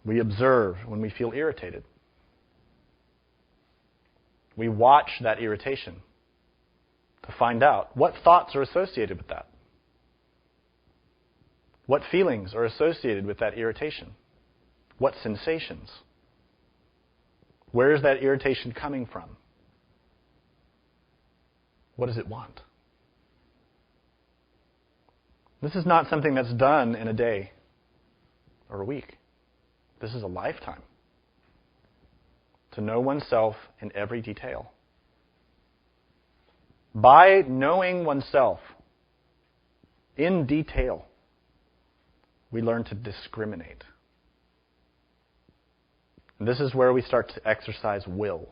Speaker 2: We observe when we feel irritated. We watch that irritation to find out what thoughts are associated with that. What feelings are associated with that irritation? What sensations? Where is that irritation coming from? What does it want? This is not something that's done in a day or a week. This is a lifetime. To know oneself in every detail. By knowing oneself in detail, we learn to discriminate. And this is where we start to exercise will.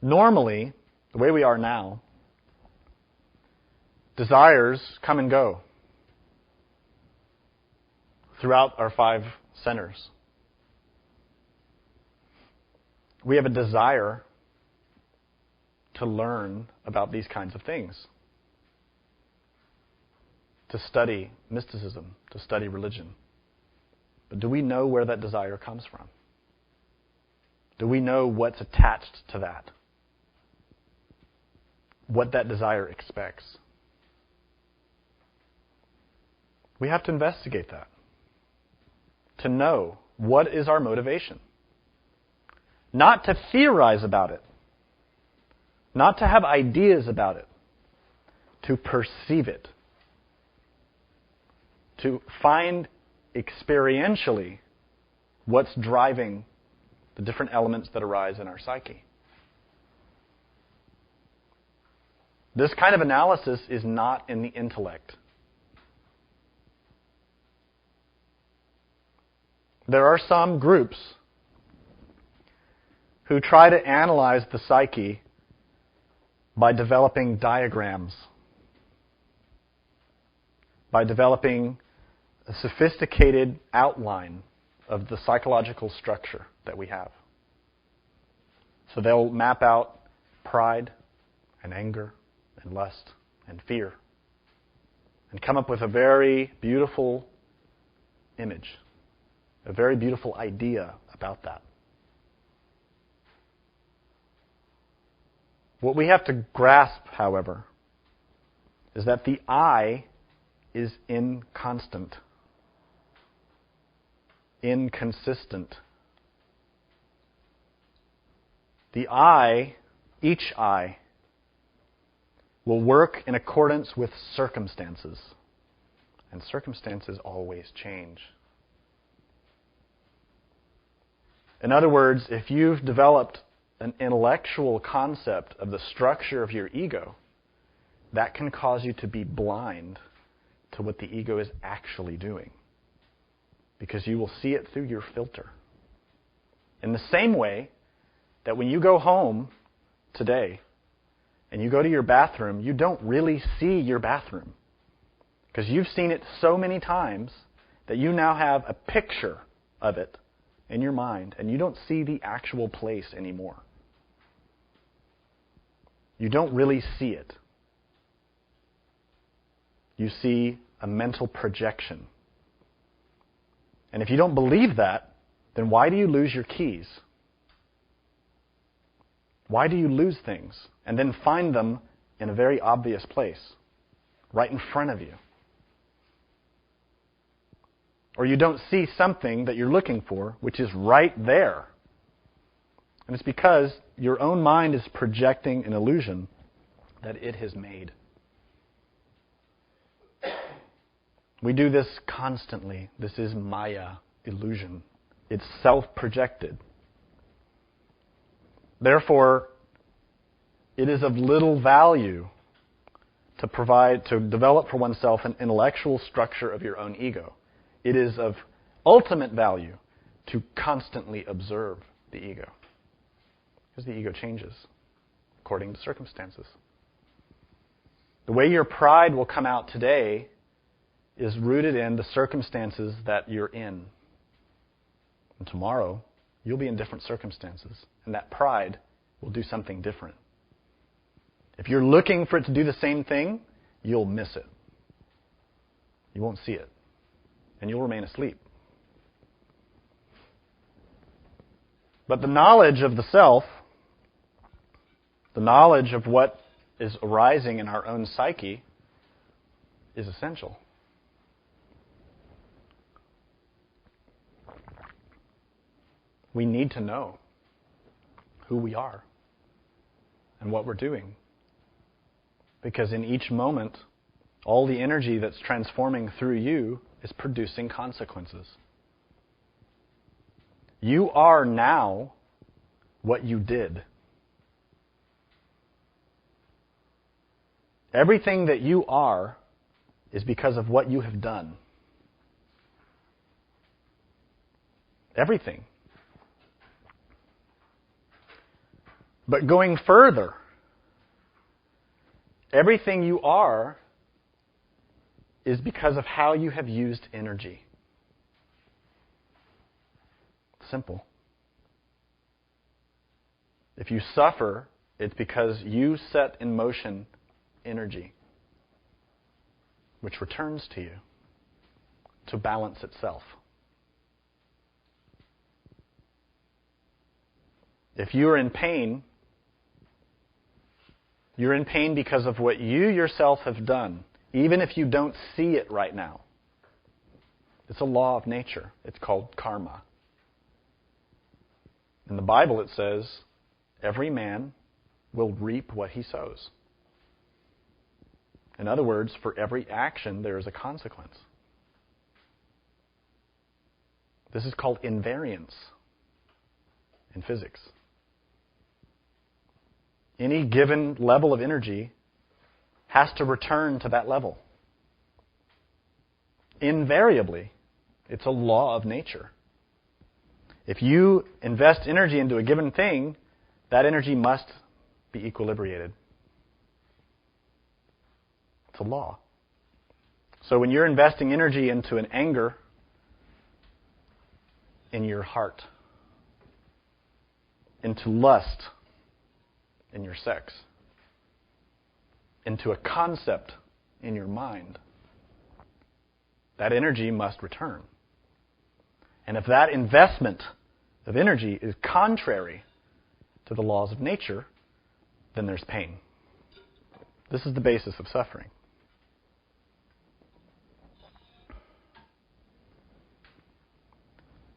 Speaker 2: Normally, the way we are now, desires come and go throughout our 5 centers. We have a desire to learn about these kinds of things, to study mysticism, to study religion. But do we know where that desire comes from? Do we know what's attached to that? What that desire expects? We have to investigate that. To know what is our motivation. Not to theorize about it. Not to have ideas about it. To perceive it. To find experientially what's driving the different elements that arise in our psyche. This kind of analysis is not in the intellect. There are some groups who try to analyze the psyche by developing diagrams, by developing a sophisticated outline of the psychological structure that we have. So they'll map out pride and anger and lust and fear and come up with a very beautiful image, a very beautiful idea about that. What we have to grasp, however, is that the I is inconstant, inconsistent. The I, each I, will work in accordance with circumstances. And circumstances always change. In other words, if you've developed an intellectual concept of the structure of your ego, that can cause you to be blind to what the ego is actually doing. Because you will see it through your filter. In the same way that when you go home today and you go to your bathroom, you don't really see your bathroom. Because you've seen it so many times that you now have a picture of it in your mind and you don't see the actual place anymore. You don't really see it. You see a mental projection. And if you don't believe that, then why do you lose your keys? Why do you lose things and then find them in a very obvious place, right in front of you? Or you don't see something that you're looking for, which is right there. And it's because your own mind is projecting an illusion that it has made. We do this constantly. This is Maya, illusion. It's self-projected. Therefore, it is of little value to develop for oneself an intellectual structure of your own ego. It is of ultimate value to constantly observe the ego. Because the ego changes according to circumstances. The way your pride will come out today is rooted in the circumstances that you're in. And tomorrow, you'll be in different circumstances. And that pride will do something different. If you're looking for it to do the same thing, you'll miss it. You won't see it. And you'll remain asleep. But the knowledge of the self, the knowledge of what is arising in our own psyche, is essential. We need to know who we are and what we're doing. Because in each moment, all the energy that's transforming through you is producing consequences. You are now what you did. Everything that you are is because of what you have done. Everything. But going further, everything you are is because of how you have used energy. Simple. If you suffer, it's because you set in motion energy, which returns to you to balance itself. If you are in pain, you're in pain because of what you yourself have done, even if you don't see it right now. It's a law of nature. It's called karma. In the Bible it says, every man will reap what he sows. In other words, for every action there is a consequence. This is called invariance in physics. Any given level of energy has to return to that level. Invariably, it's a law of nature. If you invest energy into a given thing, that energy must be equilibrated. It's a law. So when you're investing energy into an anger in your heart, into lust in your sex, into a concept in your mind, that energy must return. And if that investment of energy is contrary to the laws of nature, then there's pain. This is the basis of suffering.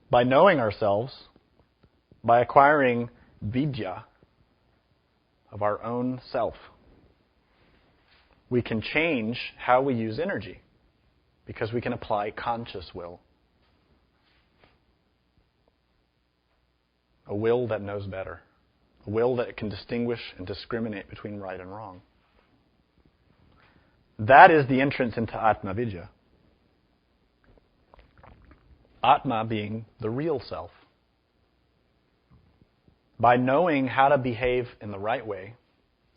Speaker 2: By knowing ourselves, by acquiring vidya of our own self, we can change how we use energy because we can apply conscious will. A will that knows better. A will that can distinguish and discriminate between right and wrong. That is the entrance into Atma Vidya. Atma being the real self. By knowing how to behave in the right way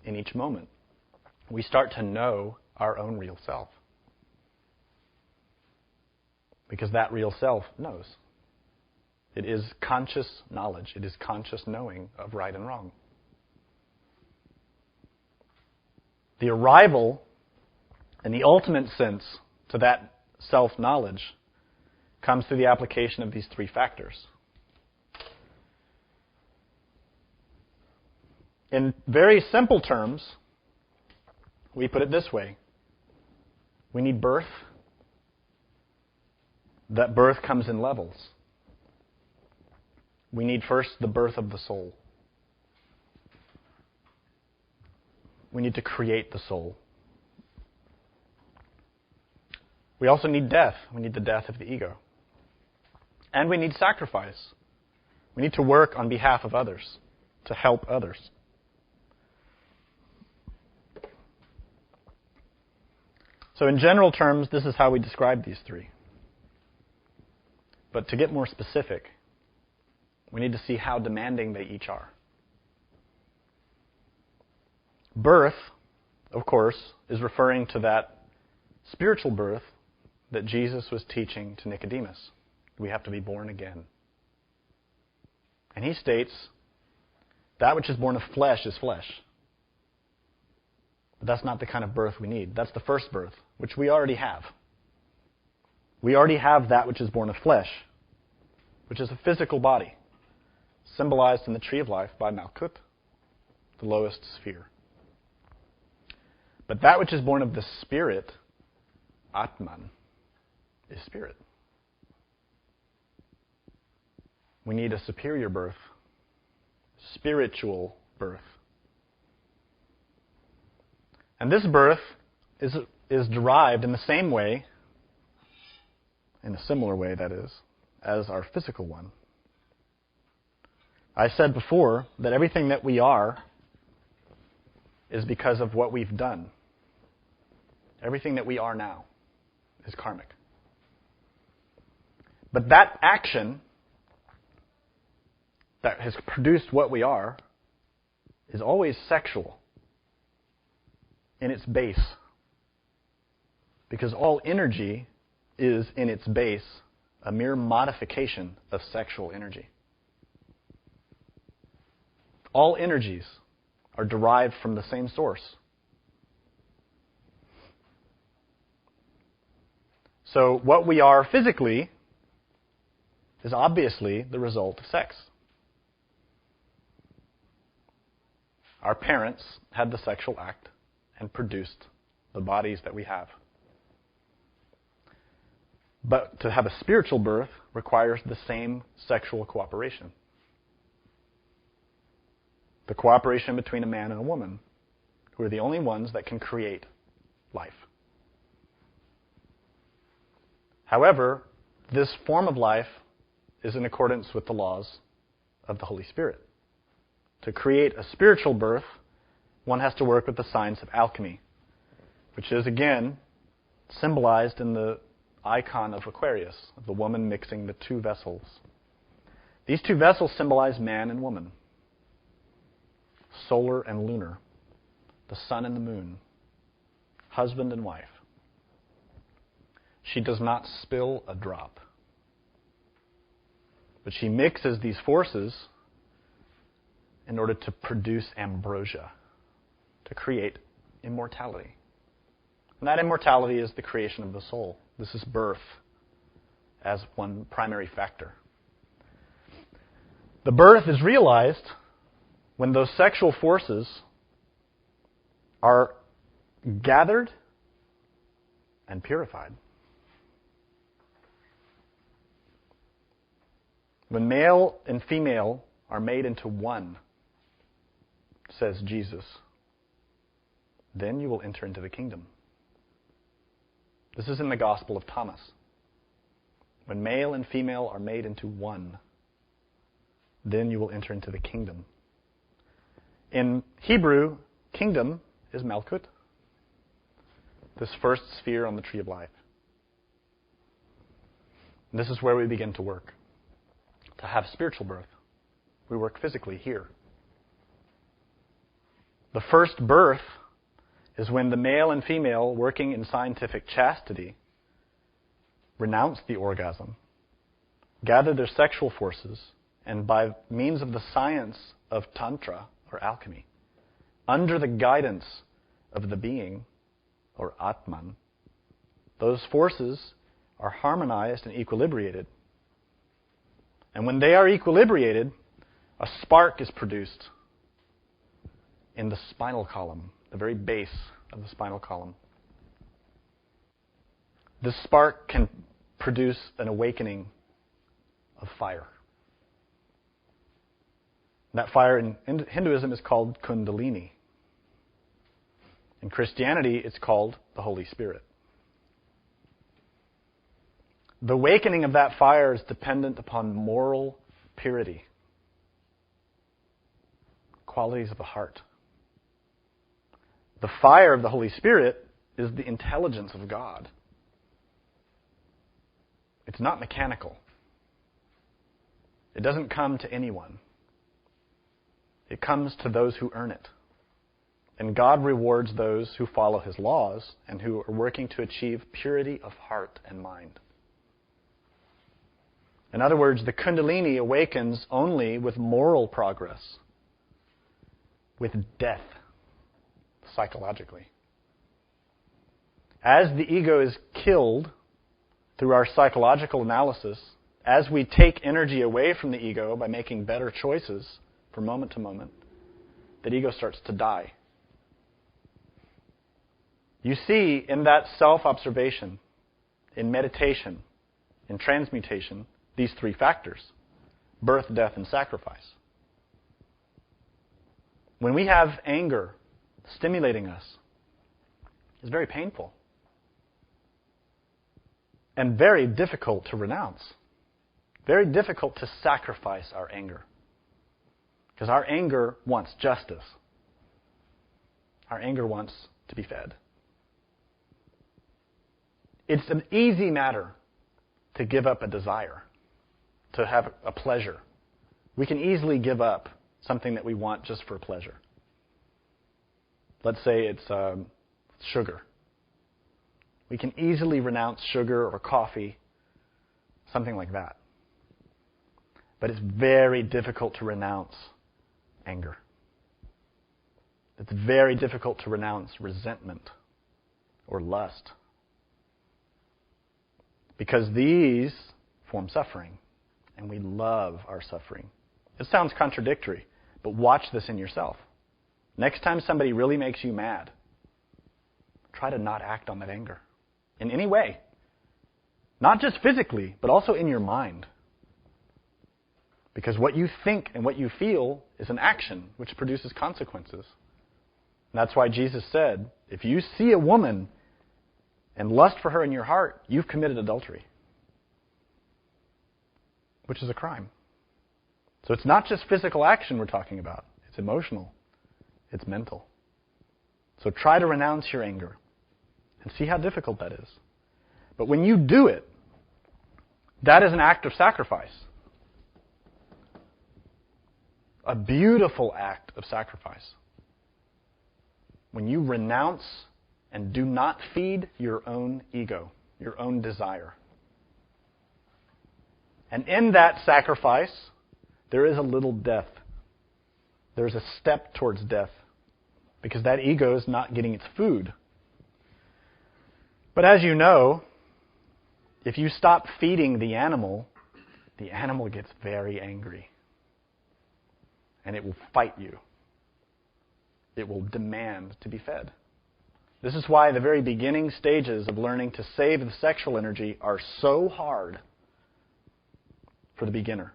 Speaker 2: in each moment, we start to know our own real self. Because that real self knows. It is conscious knowledge. It is conscious knowing of right and wrong. The arrival and the ultimate sense to that self-knowledge comes through the application of these three factors. In very simple terms, we put it this way. We need birth. That birth comes in levels. We need first the birth of the soul. we need to create the soul. We also need death. We need the death of the ego. And we need sacrifice. We need to work on behalf of others, to help others. So in general terms, this is how we describe these three. But to get more specific, we need to see how demanding they each are. Birth, of course, is referring to that spiritual birth that Jesus was teaching to Nicodemus. We have to be born again. And he states, that which is born of flesh is flesh. But that's not the kind of birth we need. That's the first birth, which we already have. We already have that which is born of flesh, which is a physical body, symbolized in the tree of life by Malkut, the lowest sphere. But that which is born of the Spirit, Atman, is spirit. We need a superior birth, spiritual birth. And this birth is derived in the same way, in a similar way, that is, as our physical one. I said before that everything that we are is because of what we've done. Everything that we are now is karmic. But that action that has produced what we are is always sexual in its base. Because all energy is, in its base, a mere modification of sexual energy. All energies are derived from the same source. So what we are physically is obviously the result of sex. Our parents had the sexual act and produced the bodies that we have. But to have a spiritual birth requires the same sexual cooperation. The cooperation between a man and a woman, who are the only ones that can create life. However, this form of life is in accordance with the laws of the Holy Spirit. To create a spiritual birth, one has to work with the science of alchemy, which is, again, symbolized in the icon of Aquarius, of the woman mixing the two vessels. These two vessels symbolize man and woman, solar and lunar, the sun and the moon, husband and wife. She does not spill a drop, but she mixes these forces in order to produce ambrosia, to create immortality. And that immortality is the creation of the soul. This is birth as one primary factor. The birth is realized when those sexual forces are gathered and purified. When male and female are made into one, says Jesus, then you will enter into the kingdom. This is in the Gospel of Thomas. When male and female are made into one, then you will enter into the kingdom. In Hebrew, kingdom is Malkut, this first sphere on the tree of life. And this is where we begin to work, to have spiritual birth. We work physically here. The first birth is when the male and female, working in scientific chastity, renounce the orgasm, gather their sexual forces, and by means of the science of Tantra, or alchemy, under the guidance of the being, or Atman, those forces are harmonized and equilibrated. And when they are equilibrated, a spark is produced in the spinal column, the very base of the spinal column. This spark can produce an awakening of fire. That fire in Hinduism is called Kundalini. In Christianity, it's called the Holy Spirit. The awakening of that fire is dependent upon moral purity, qualities of the heart. The fire of the Holy Spirit is the intelligence of God. It's not mechanical. It doesn't come to anyone. It comes to those who earn it. And God rewards those who follow His laws and who are working to achieve purity of heart and mind. In other words, the Kundalini awakens only with moral progress, with death, psychologically. As the ego is killed through our psychological analysis, as we take energy away from the ego by making better choices from moment to moment, that ego starts to die. You see in that self-observation, in meditation, in transmutation, these three factors: birth, death, and sacrifice. When we have anger stimulating us, it's very painful and very difficult to renounce. Very difficult to sacrifice our anger. Because our anger wants justice. Our anger wants to be fed. It's an easy matter to give up a desire, to have a pleasure. We can easily give up something that we want just for pleasure. Let's say it's sugar. We can easily renounce sugar or coffee, something like that. But it's very difficult to renounce anger. It's very difficult to renounce resentment or lust. Because these form suffering, and we love our suffering. It sounds contradictory, but watch this in yourself. Next time somebody really makes you mad, try to not act on that anger in any way. Not just physically, but also in your mind. Because what you think and what you feel is an action which produces consequences. And that's why Jesus said, if you see a woman and lust for her in your heart, you've committed adultery. Which is a crime. So it's not just physical action we're talking about. It's emotional. It's mental. So try to renounce your anger and see how difficult that is. But when you do it, that is an act of sacrifice. A beautiful act of sacrifice. When you renounce and do not feed your own ego, your own desire. And in that sacrifice, there is a little death. There's a step towards death. Because that ego is not getting its food. But as you know, if you stop feeding the animal gets very angry. And it will fight you. It will demand to be fed. This is why the very beginning stages of learning to save the sexual energy are so hard for the beginner.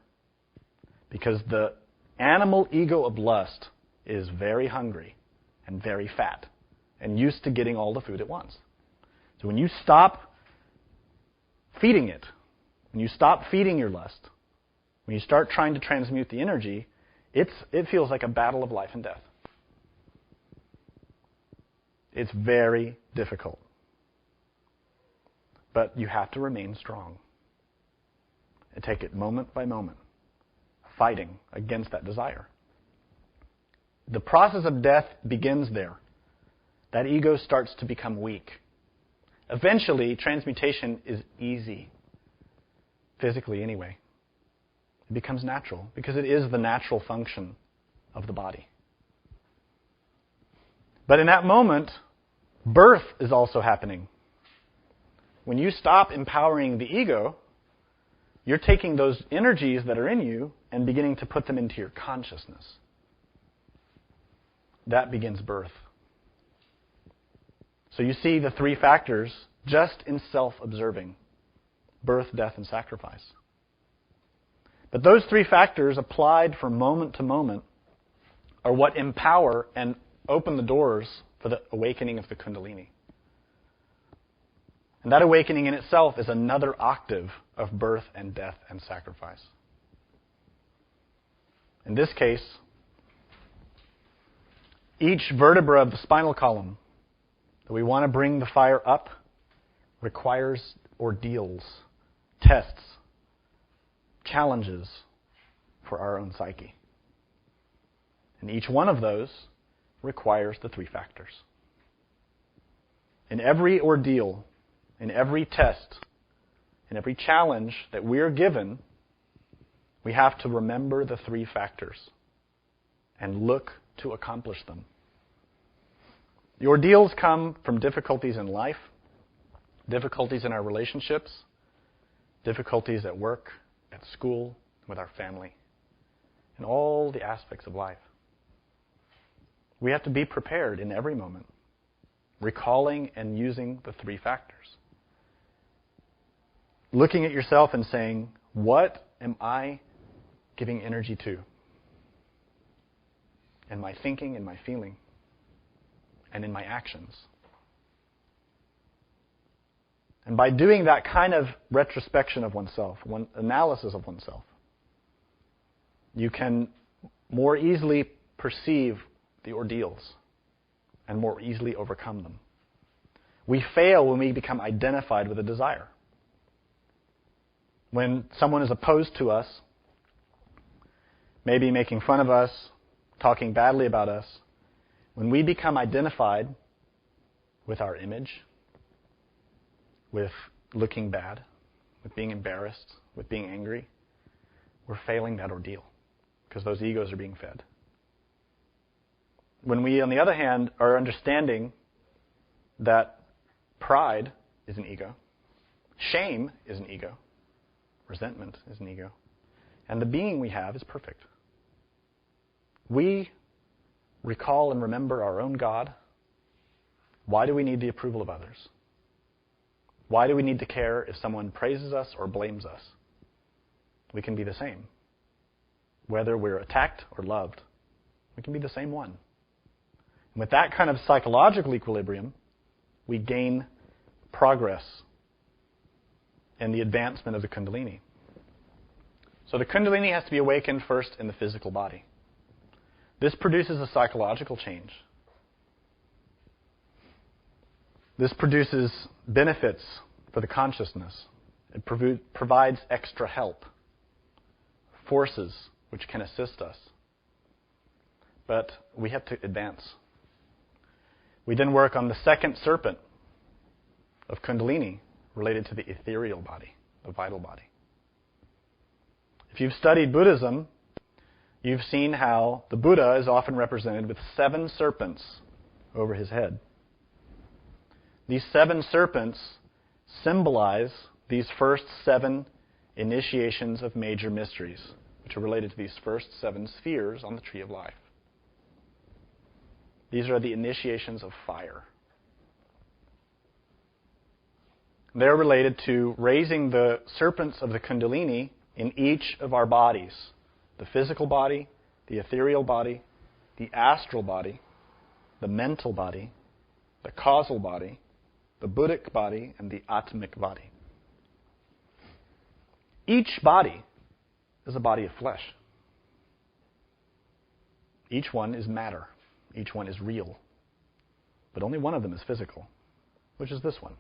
Speaker 2: Because the animal ego of lust is very hungry and very fat and used to getting all the food at once. So when you stop feeding it, when you stop feeding your lust, when you start trying to transmute the energy, it feels like a battle of life and death. It's very difficult. But you have to remain strong. And take it moment by moment, fighting against that desire. The process of death begins there. That ego starts to become weak. Eventually, transmutation is easy. Physically, anyway. It becomes natural because it is the natural function of the body. But in that moment, birth is also happening. When you stop empowering the ego, you're taking those energies that are in you and beginning to put them into your consciousness. That begins birth. So you see the three factors just in self-observing: birth, death, and sacrifice. But those three factors applied from moment to moment are what empower and open the doors for the awakening of the Kundalini. And that awakening in itself is another octave of birth and death and sacrifice. In this case, each vertebra of the spinal column that we want to bring the fire up requires ordeals, tests, challenges for our own psyche. And each one of those requires the three factors. In every ordeal, in every test, in every challenge that we are given, we have to remember the three factors and look to accomplish them. The ordeals come from difficulties in life, difficulties in our relationships, difficulties at work, at school, with our family, in all the aspects of life. We have to be prepared in every moment, recalling and using the three factors. Looking at yourself and saying, what am I giving energy to? In my thinking, in my feeling, and in my actions. And by doing that kind of retrospection of oneself, analysis of oneself, you can more easily perceive the ordeals and more easily overcome them. We fail when we become identified with a desire. When someone is opposed to us, maybe making fun of us, talking badly about us, when we become identified with our image, with looking bad, with being embarrassed, with being angry, we're failing that ordeal because those egos are being fed. When we, on the other hand, are understanding that pride is an ego, shame is an ego, resentment is an ego, and the being we have is perfect. We recall and remember our own God. Why do we need the approval of others? Why do we need to care if someone praises us or blames us? We can be the same. Whether we're attacked or loved, we can be the same one. And with that kind of psychological equilibrium, we gain progress in the advancement of the Kundalini. So the Kundalini has to be awakened first in the physical body. This produces a psychological change. This produces benefits for the consciousness. It provides extra help, forces which can assist us. But we have to advance. We then work on the second serpent of Kundalini related to the ethereal body, the vital body. If you've studied Buddhism, you've seen how the Buddha is often represented with 7 serpents over his head. These 7 serpents symbolize these first 7 initiations of major mysteries, which are related to these first 7 spheres on the tree of life. These are the initiations of fire. They're related to raising the serpents of the Kundalini in each of our bodies. The physical body, the ethereal body, the astral body, the mental body, the causal body, the Buddhic body, and the Atmic body. Each body is a body of flesh. Each one is matter. Each one is real. But only one of them is physical, which is this one,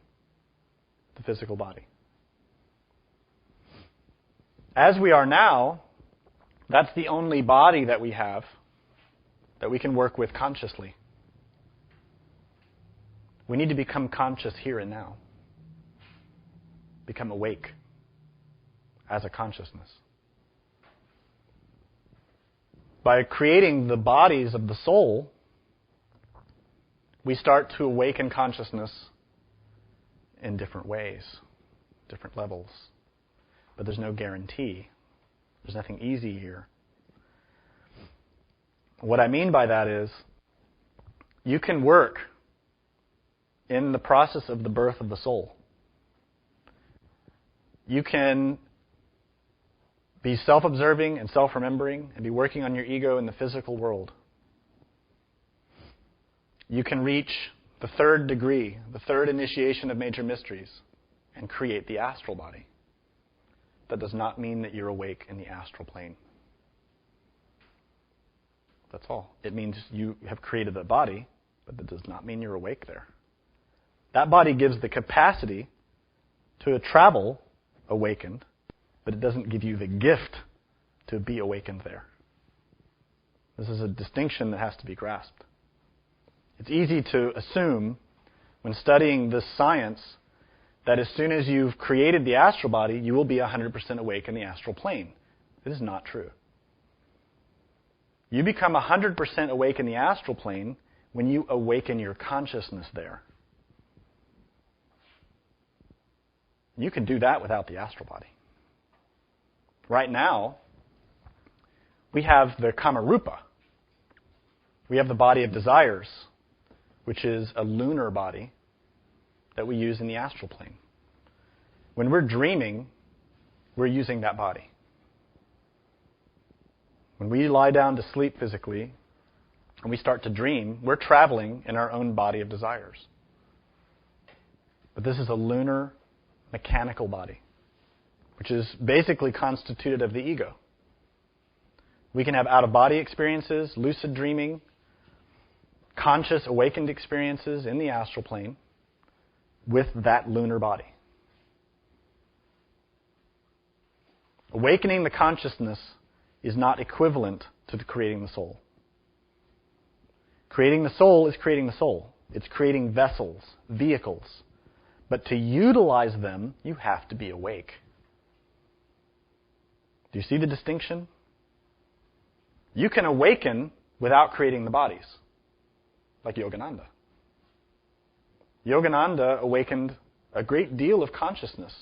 Speaker 2: the physical body. As we are now, that's the only body that we have that we can work with consciously. We need to become conscious here and now. Become awake as a consciousness. By creating the bodies of the soul, we start to awaken consciousness in different ways, different levels. But there's no guarantee. There's nothing easy here. What I mean by that is, you can work in the process of the birth of the soul. You can be self-observing and self-remembering and be working on your ego in the physical world. You can reach the third degree, the third initiation of major mysteries, and create the astral body. That does not mean that you're awake in the astral plane. That's all. It means you have created the body, but that does not mean you're awake there. That body gives the capacity to travel awakened, but it doesn't give you the gift to be awakened there. This is a distinction that has to be grasped. It's easy to assume, when studying this science, that as soon as you've created the astral body, you will be 100% awake in the astral plane. This is not true. You become 100% awake in the astral plane when you awaken your consciousness there. You can do that without the astral body. Right now, we have the Kamarupa. We have the body of desires, which is a lunar body that we use in the astral plane. When we're dreaming, we're using that body. When we lie down to sleep physically and we start to dream, we're traveling in our own body of desires. But this is a lunar mechanical body, which is basically constituted of the ego. We can have out-of-body experiences, lucid dreaming, conscious awakened experiences in the astral plane with that lunar body. Awakening the consciousness is not equivalent to creating the soul. Creating the soul is creating the soul. It's creating vessels, vehicles. But to utilize them, you have to be awake. Do you see the distinction? You can awaken without creating the bodies, like Yogananda. Yogananda awakened a great deal of consciousness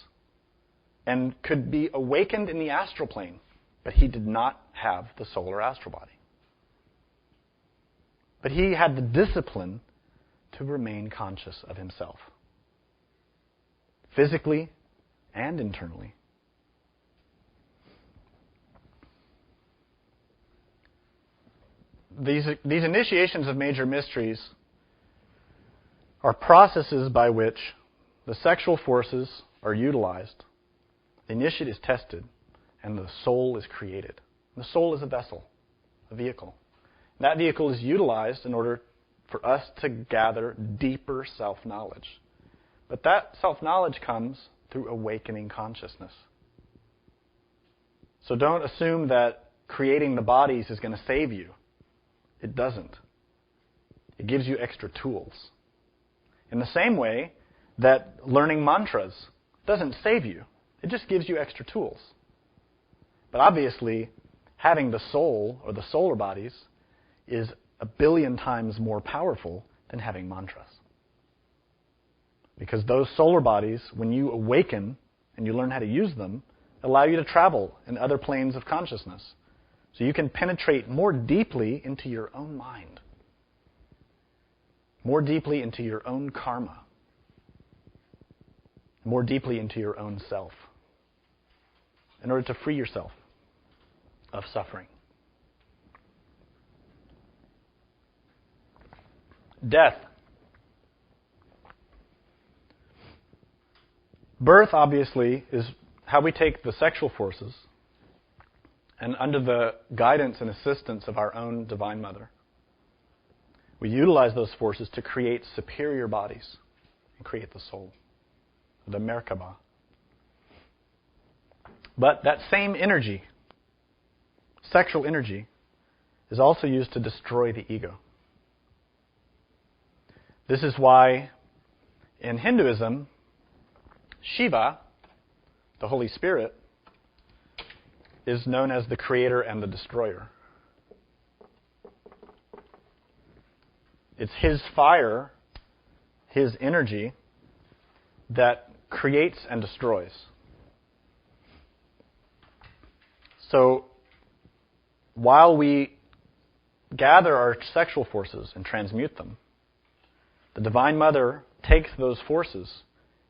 Speaker 2: and could be awakened in the astral plane, but he did not have the solar astral body. But he had the discipline to remain conscious of himself, physically and internally. These initiations of major mysteries are processes by which the sexual forces are utilized, the initiate is tested, and the soul is created. The soul is a vessel, a vehicle. That vehicle is utilized in order for us to gather deeper self-knowledge. But that self-knowledge comes through awakening consciousness. So don't assume that creating the bodies is going to save you. It doesn't. It gives you extra tools. In the same way that learning mantras doesn't save you. It just gives you extra tools. But obviously, having the soul or the solar bodies is 1 billion times more powerful than having mantras. Because those solar bodies, when you awaken and you learn how to use them, allow you to travel in other planes of consciousness. So you can penetrate more deeply into your own mind, more deeply into your own karma, more deeply into your own self, in order to free yourself of suffering. Death. Birth, obviously, is how we take the sexual forces and under the guidance and assistance of our own Divine Mother, we utilize those forces to create superior bodies and create the soul, the Merkaba. But that same energy, sexual energy, is also used to destroy the ego. This is why in Hinduism, Shiva, the Holy Spirit, is known as the creator and the destroyer. It's his fire, his energy, that creates and destroys. So, while we gather our sexual forces and transmute them, the Divine Mother takes those forces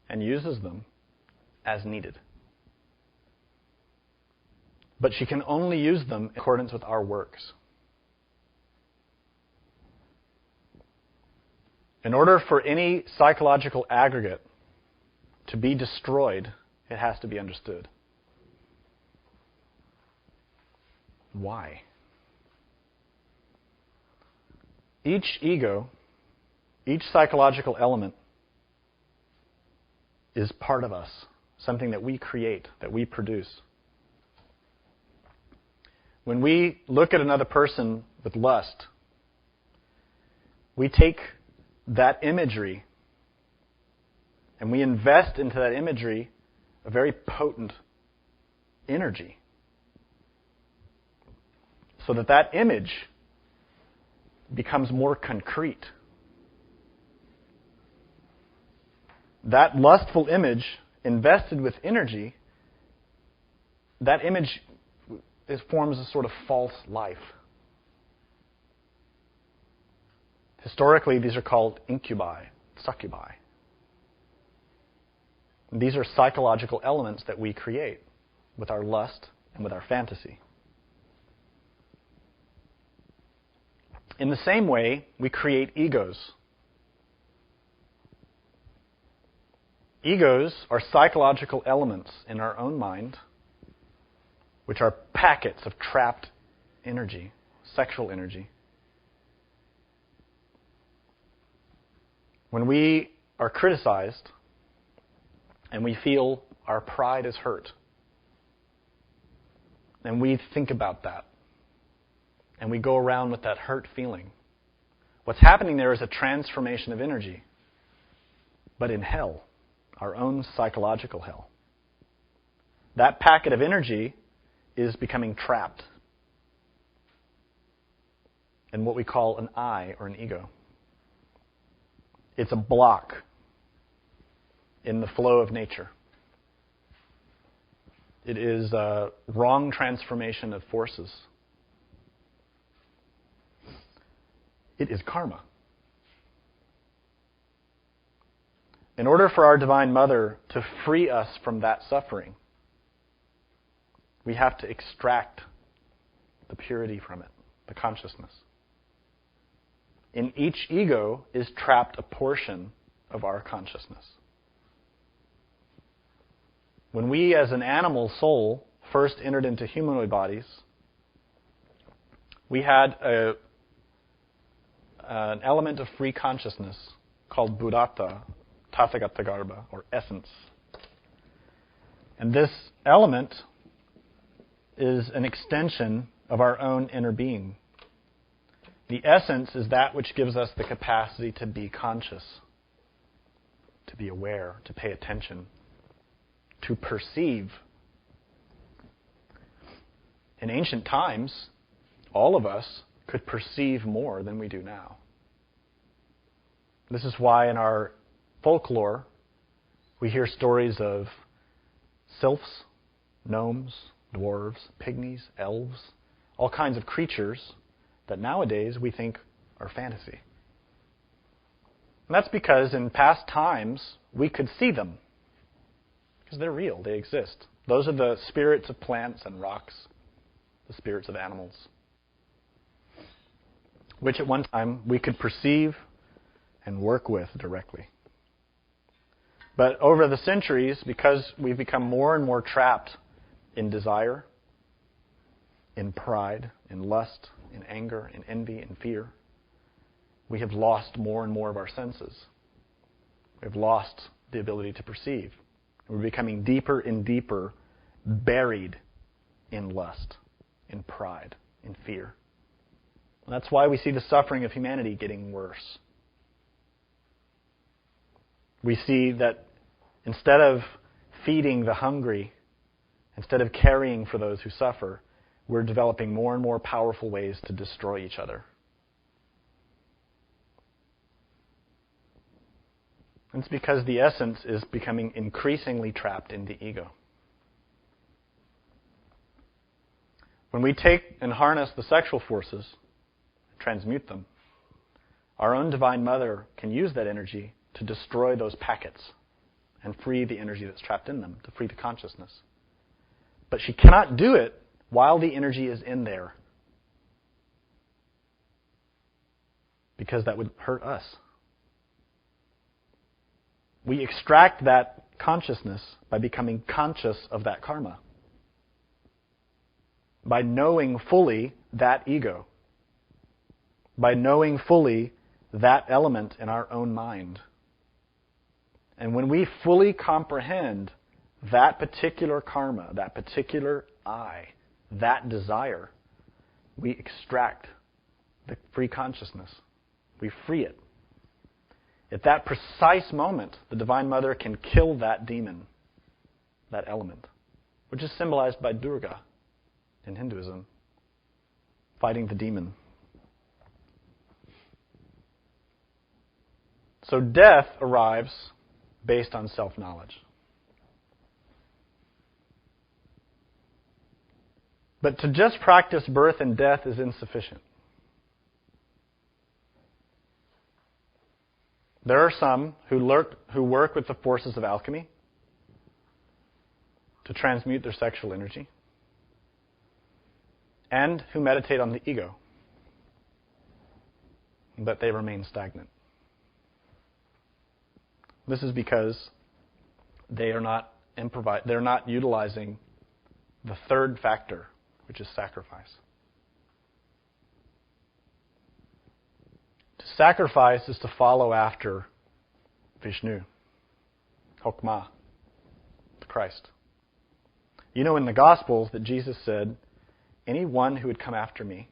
Speaker 2: and uses them as needed. But she can only use them in accordance with our works. In order for any psychological aggregate to be destroyed, it has to be understood. Why? Each ego, each psychological element is part of us, something that we create, that we produce. When we look at another person with lust, we take that imagery and we invest into that imagery a very potent energy, so that that image becomes more concrete. That lustful image invested with energy, that image forms a sort of false life. Historically, these are called incubi, succubi. And these are psychological elements that we create with our lust and with our fantasy. In the same way, we create egos. Egos are psychological elements in our own mind, which are packets of trapped energy, sexual energy. When we are criticized and we feel our pride is hurt, and we think about that, and we go around with that hurt feeling, what's happening there is a transformation of energy, but in hell, our own psychological hell. That packet of energy is becoming trapped in what we call an I, or an ego. It's a block in the flow of nature. It is a wrong transformation of forces. It is karma. In order for our Divine Mother to free us from that suffering, we have to extract the purity from it, the consciousness. In each ego is trapped a portion of our consciousness. When we, as an animal soul, first entered into humanoid bodies, we had an element of free consciousness called Buddhata, Tathagatagarbha, or essence. And this element is an extension of our own inner being. The essence is that which gives us the capacity to be conscious, to be aware, to pay attention, to perceive. In ancient times, all of us could perceive more than we do now. This is why in our folklore we hear stories of sylphs, gnomes, dwarves, pygmies, elves, all kinds of creatures that nowadays we think are fantasy. And that's because in past times we could see them, because they're real, they exist. Those are the spirits of plants and rocks, the spirits of animals, which at one time we could perceive and work with directly. But over the centuries, because we've become more and more trapped in desire, in pride, in lust, in anger, in envy, in fear, we have lost more and more of our senses. We've lost the ability to perceive. We're becoming deeper and deeper buried in lust, in pride, in fear. And that's why we see the suffering of humanity getting worse. We see that instead of feeding the hungry, instead of caring for those who suffer, we're developing more and more powerful ways to destroy each other. It's because the essence is becoming increasingly trapped in the ego. When we take and harness the sexual forces, transmute them, our own Divine Mother can use that energy to destroy those packets and free the energy that's trapped in them, to free the consciousness. But she cannot do it while the energy is in there, because that would hurt us. We extract that consciousness by becoming conscious of that karma, by knowing fully that ego, by knowing fully that element in our own mind. And when we fully comprehend that particular karma, that particular I, that desire, we extract the free consciousness. We free it. At that precise moment, the Divine Mother can kill that demon, that element, which is symbolized by Durga in Hinduism, fighting the demon. So death arrives based on self-knowledge. But to just practice birth and death is insufficient. There are some who work with the forces of alchemy to transmute their sexual energy, and who meditate on the ego, but they remain stagnant. This is because they're not utilizing the third factor, which is sacrifice. To sacrifice is to follow after Vishnu, Hokmah, the Christ. You know in the Gospels that Jesus said, anyone who would come after me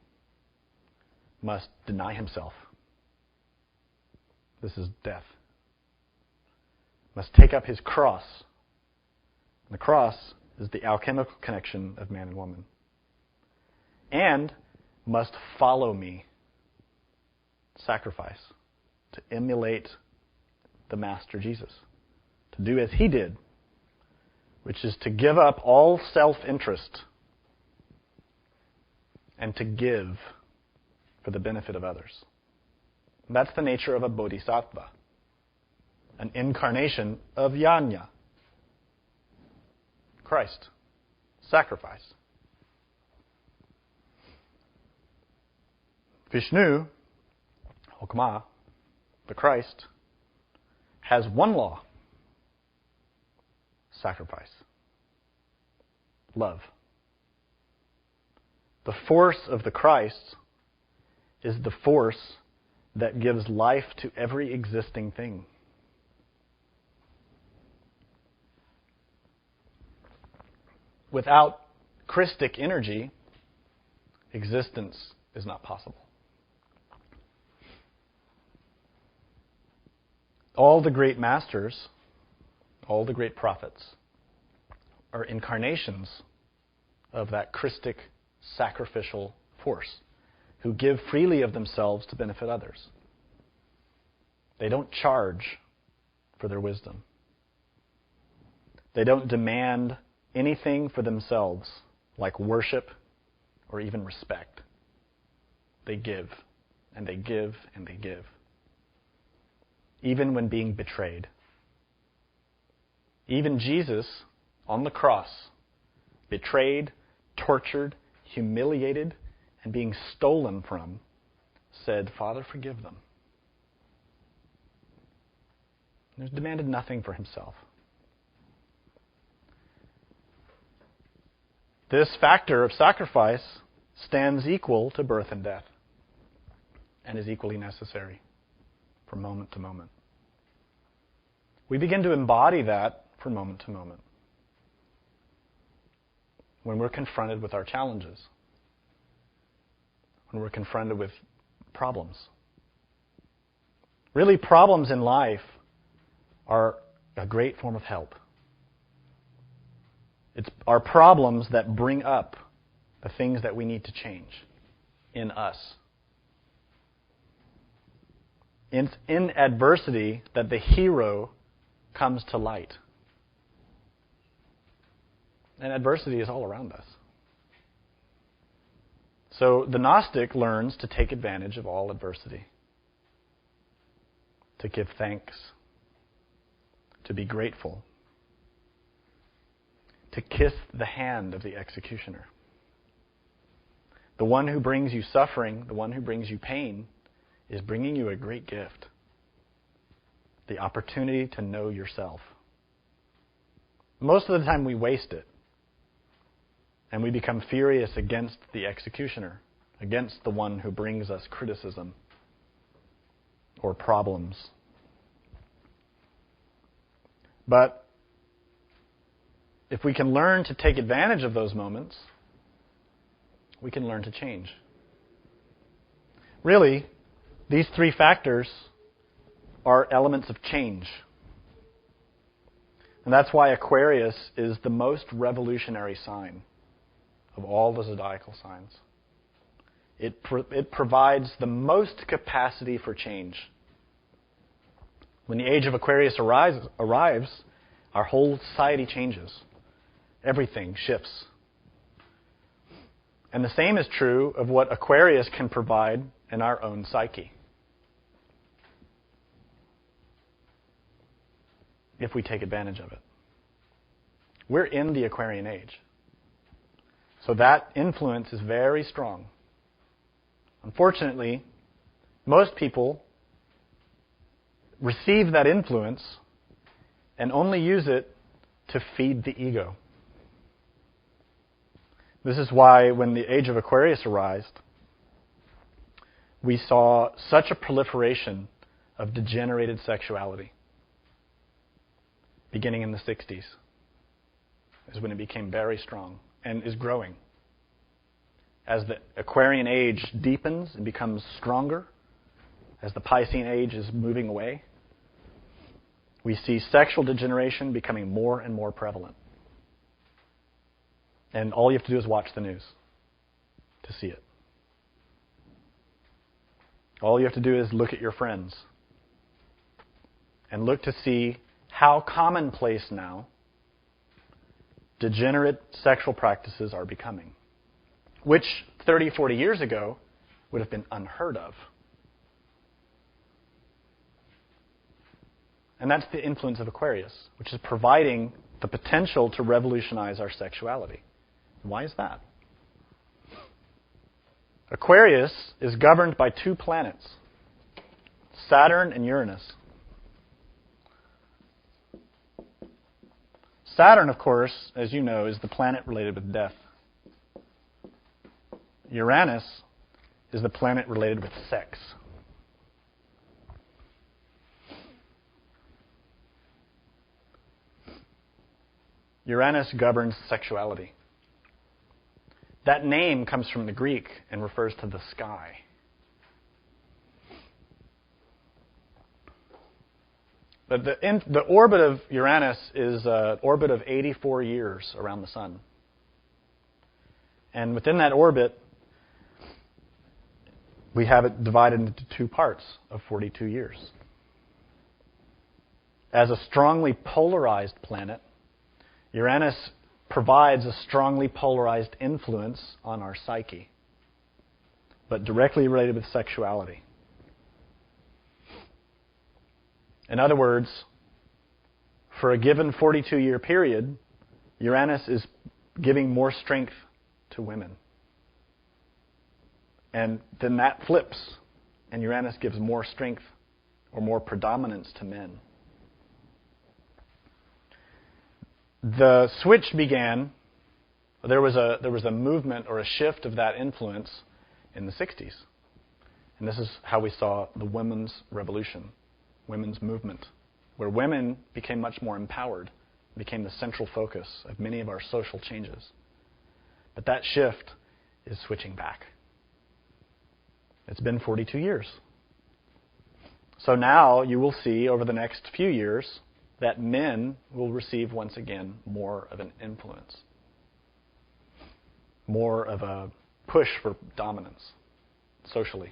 Speaker 2: must deny himself. This is death. Must take up his cross. And the cross is the alchemical connection of man and woman. And must follow me. Sacrifice. To emulate the Master Jesus. To do as he did, which is to give up all self-interest and to give for the benefit of others. And that's the nature of a bodhisattva, an incarnation of Yajna, Christ, sacrifice. Vishnu, Hokmah, the Christ, has one law: sacrifice, love. The force of the Christ is the force that gives life to every existing thing. Without Christic energy, existence is not possible. All the great masters, all the great prophets, are incarnations of that Christic sacrificial force, who give freely of themselves to benefit others. They don't charge for their wisdom. They don't demand anything for themselves, like worship or even respect. They give, and they give, and they give. Even when being betrayed. Even Jesus, on the cross, betrayed, tortured, humiliated, and being stolen from, said, "Father, forgive them." He demanded nothing for himself. This factor of sacrifice stands equal to birth and death, and is equally necessary from moment to moment. We begin to embody that from moment to moment when we're confronted with our challenges, when we're confronted with problems. Really, problems in life are a great form of help. It's our problems that bring up the things that we need to change in us. It's in adversity that the hero comes to light. And adversity is all around us. So the Gnostic learns to take advantage of all adversity, to give thanks, to be grateful, to kiss the hand of the executioner. The one who brings you suffering, the one who brings you pain, is bringing you a great gift. the opportunity to know yourself. Most of the time we waste it, and we become furious against the executioner, against the one who brings us criticism or problems. But if we can learn to take advantage of those moments, we can learn to change. Really, these three factors are elements of change. And that's why Aquarius is the most revolutionary sign of all the zodiacal signs. It provides the most capacity for change. When the age of Aquarius arrives, our whole society changes. Everything shifts. And the same is true of what Aquarius can provide in our own psyche, if we take advantage of it. We're in the Aquarian age. So that influence is very strong. Unfortunately, most people receive that influence and only use it to feed the ego. This is why when the age of Aquarius arose, we saw such a proliferation of degenerated sexuality. Beginning in the 60s is when it became very strong and is growing. As the Aquarian age deepens and becomes stronger, as the Piscean age is moving away, we see sexual degeneration becoming more and more prevalent. And all you have to do is watch the news to see it. All you have to do is look at your friends and look to see how commonplace now degenerate sexual practices are becoming, which 30, 40 years ago would have been unheard of. And that's the influence of Aquarius, which is providing the potential to revolutionize our sexuality. Why is that? Aquarius is governed by two planets, Saturn and Uranus. Saturn, of course, as you know, is the planet related with death. Uranus is the planet related with sex. Uranus governs sexuality. That name comes from the Greek and refers to the sky. But the orbit of Uranus is an orbit of 84 years around the sun. And within that orbit, we have it divided into two parts of 42 years. As a strongly polarized planet, Uranus provides a strongly polarized influence on our psyche, but directly related with sexuality. In other words, for a given 42-year period, Uranus is giving more strength to women. And then that flips, and Uranus gives more strength or more predominance to men. The switch began, there was a movement or a shift of that influence in the 60s. And this is how we saw the women's revolution, women's movement, where women became much more empowered, became the central focus of many of our social changes. But that shift is switching back. It's been 42 years. So now you will see over the next few years that men will receive once again more of an influence, more of a push for dominance socially.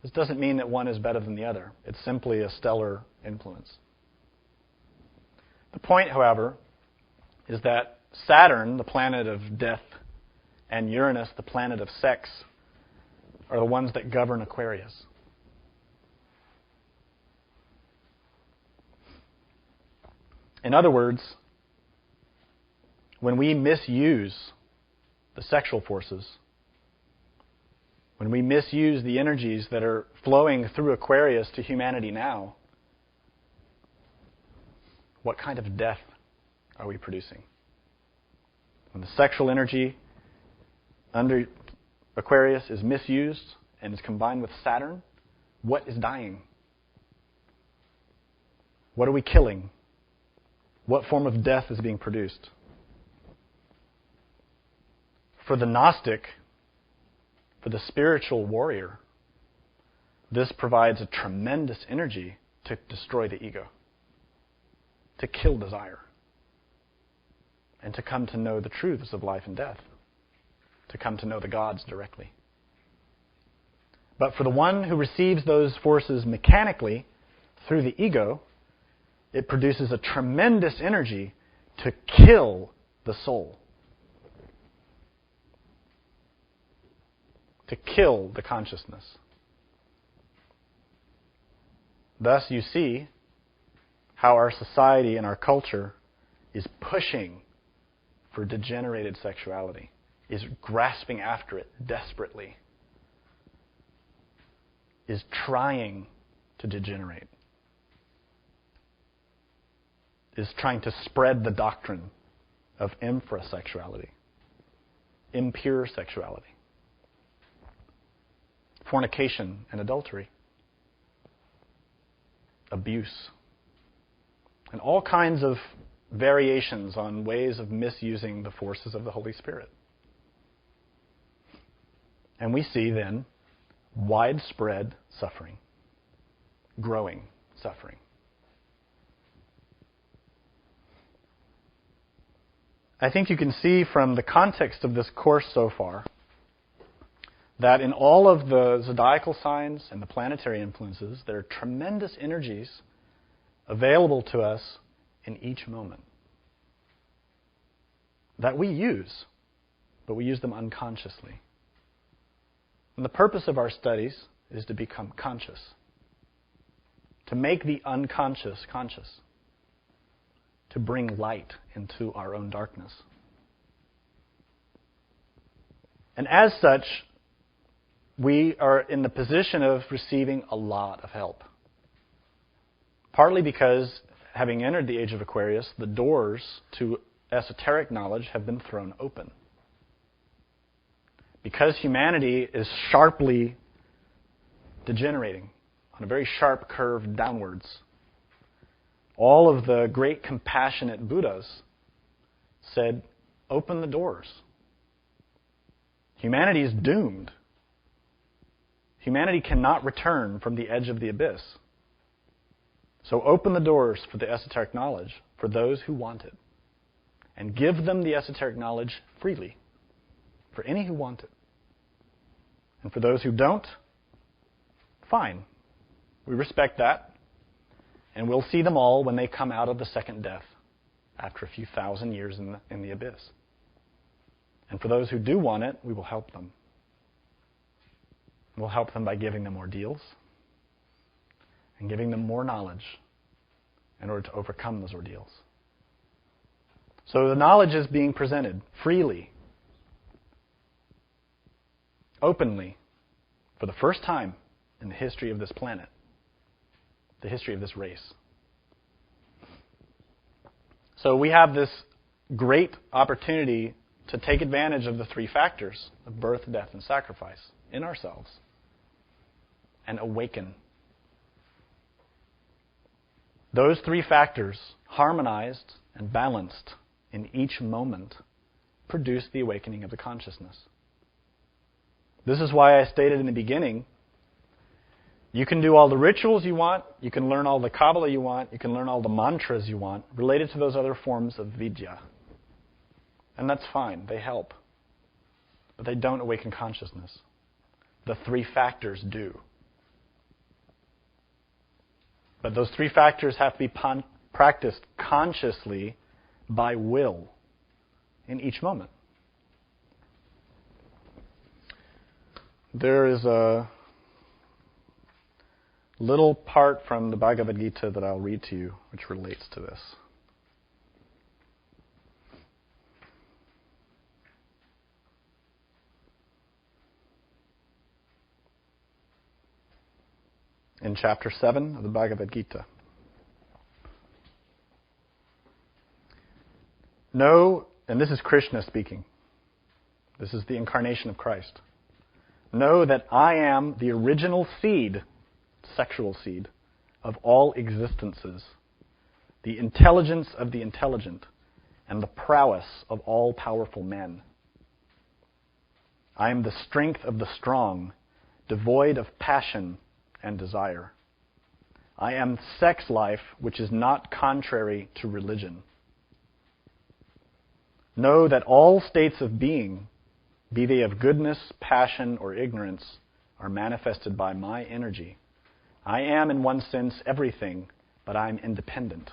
Speaker 2: This doesn't mean that one is better than the other. It's simply a stellar influence. The point, however, is that Saturn, the planet of death, and Uranus, the planet of sex, are the ones that govern Aquarius. In other words, when we misuse the sexual forces, when we misuse the energies that are flowing through Aquarius to humanity now, What kind of death are we producing? When the sexual energy under Aquarius is misused and is combined with Saturn, what is dying? What are we killing? What form of death is being produced? For the Gnostic, for the spiritual warrior, this provides a tremendous energy to destroy the ego, to kill desire, and to come to know the truths of life and death, to come to know the gods directly. But for the one who receives those forces mechanically through the ego, it produces a tremendous energy to kill the soul, to kill the consciousness. Thus, you see how our society and our culture is pushing for degenerated sexuality, is grasping after it desperately, is trying to degenerate, is trying to spread the doctrine of infrasexuality, impure sexuality, fornication and adultery, abuse, and all kinds of variations on ways of misusing the forces of the Holy Spirit. And we see then widespread suffering, growing suffering. I think you can see from the context of this course so far that in all of the zodiacal signs and the planetary influences, there are tremendous energies available to us in each moment that we use, but we use them unconsciously. And the purpose of our studies is to become conscious, to make the unconscious conscious, to bring light into our own darkness. And as such, we are in the position of receiving a lot of help. Partly because, having entered the age of Aquarius, the doors to esoteric knowledge have been thrown open. Because humanity is sharply degenerating on a very sharp curve downwards, all of the great compassionate Buddhas said, open the doors. Humanity is doomed. Humanity cannot return from the edge of the abyss. So open the doors for the esoteric knowledge for those who want it. And give them the esoteric knowledge freely for any who want it. And for those who don't, fine. We respect that. And we'll see them all when they come out of the second death after a few thousand years in the abyss. And for those who do want it, we will help them. We'll help them by giving them ordeals and giving them more knowledge in order to overcome those ordeals. So the knowledge is being presented freely, openly, for the first time in the history of this planet, the history of this race. So we have this great opportunity to take advantage of the three factors of birth, death, and sacrifice in ourselves and awaken. Those three factors, harmonized and balanced in each moment, produce the awakening of the consciousness. This is why I stated in the beginning, you can do all the rituals you want, you can learn all the Kabbalah you want, you can learn all the mantras you want related to those other forms of vidya. And that's fine, they help. But they don't awaken consciousness. The three factors do. But those three factors have to be practiced consciously by will in each moment. There is a little part from the Bhagavad Gita that I'll read to you which relates to this. In chapter 7 of the Bhagavad Gita. Know, and this is Krishna speaking. This is the incarnation of Christ. Know that I am the original seed, sexual seed, of all existences, the intelligence of the intelligent, and the prowess of all powerful men. I am the strength of the strong, devoid of passion and desire. I am sex life which is not contrary to religion. Know that all states of being, be they of goodness, passion, or ignorance, are manifested by my energy. I am, in one sense, everything, but I am independent.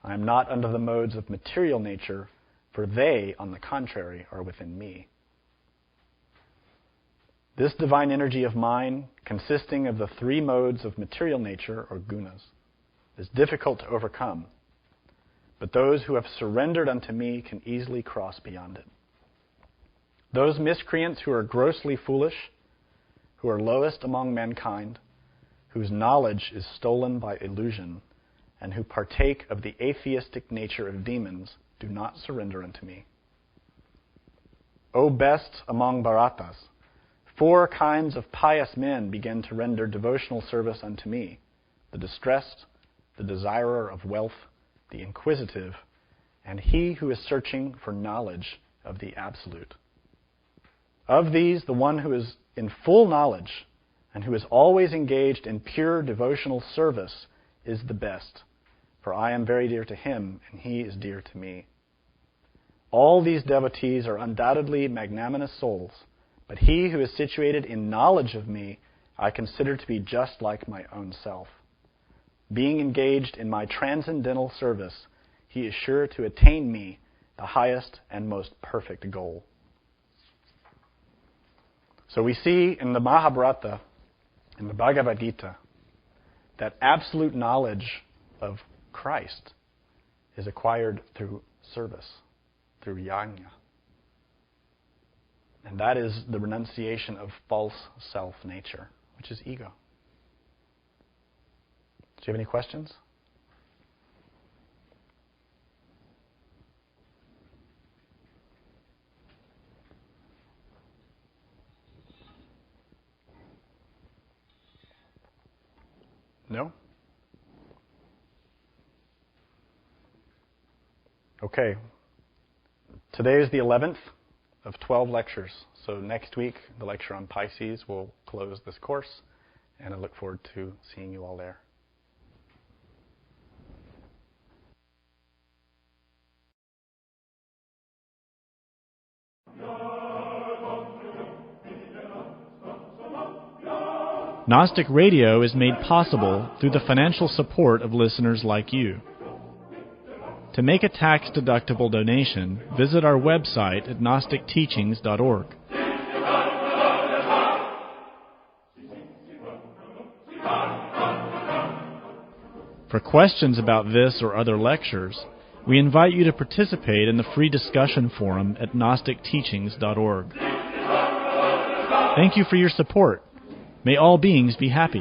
Speaker 2: I am not under the modes of material nature, for they, on the contrary, are within me. This divine energy of mine, consisting of the three modes of material nature, or gunas, is difficult to overcome, but those who have surrendered unto me can easily cross beyond it. Those miscreants who are grossly foolish, who are lowest among mankind, whose knowledge is stolen by illusion, and who partake of the atheistic nature of demons, do not surrender unto me. O best among Bharatas, 4 kinds of pious men begin to render devotional service unto me: the distressed, the desirer of wealth, the inquisitive, and he who is searching for knowledge of the Absolute. Of these, the one who is in full knowledge and who is always engaged in pure devotional service is the best, for I am very dear to him, and he is dear to me. All these devotees are undoubtedly magnanimous souls, but he who is situated in knowledge of me I consider to be just like my own self. Being engaged in my transcendental service, he is sure to attain me, the highest and most perfect goal. So we see in the Mahabharata, in the Bhagavad Gita, that absolute knowledge of Christ is acquired through service, through yajna. And that is the renunciation of false self-nature, which is ego. Do you have any questions? No? Okay. Today is the 11th of 12 lectures. So next week, the lecture on Pisces will close this course, and I look forward to seeing you all there.
Speaker 1: Gnostic Radio is made possible through the financial support of listeners like you. To make a tax-deductible donation, visit our website at gnosticteachings.org. For questions about this or other lectures, we invite you to participate in the free discussion forum at gnosticteachings.org. Thank you for your support. May all beings be happy.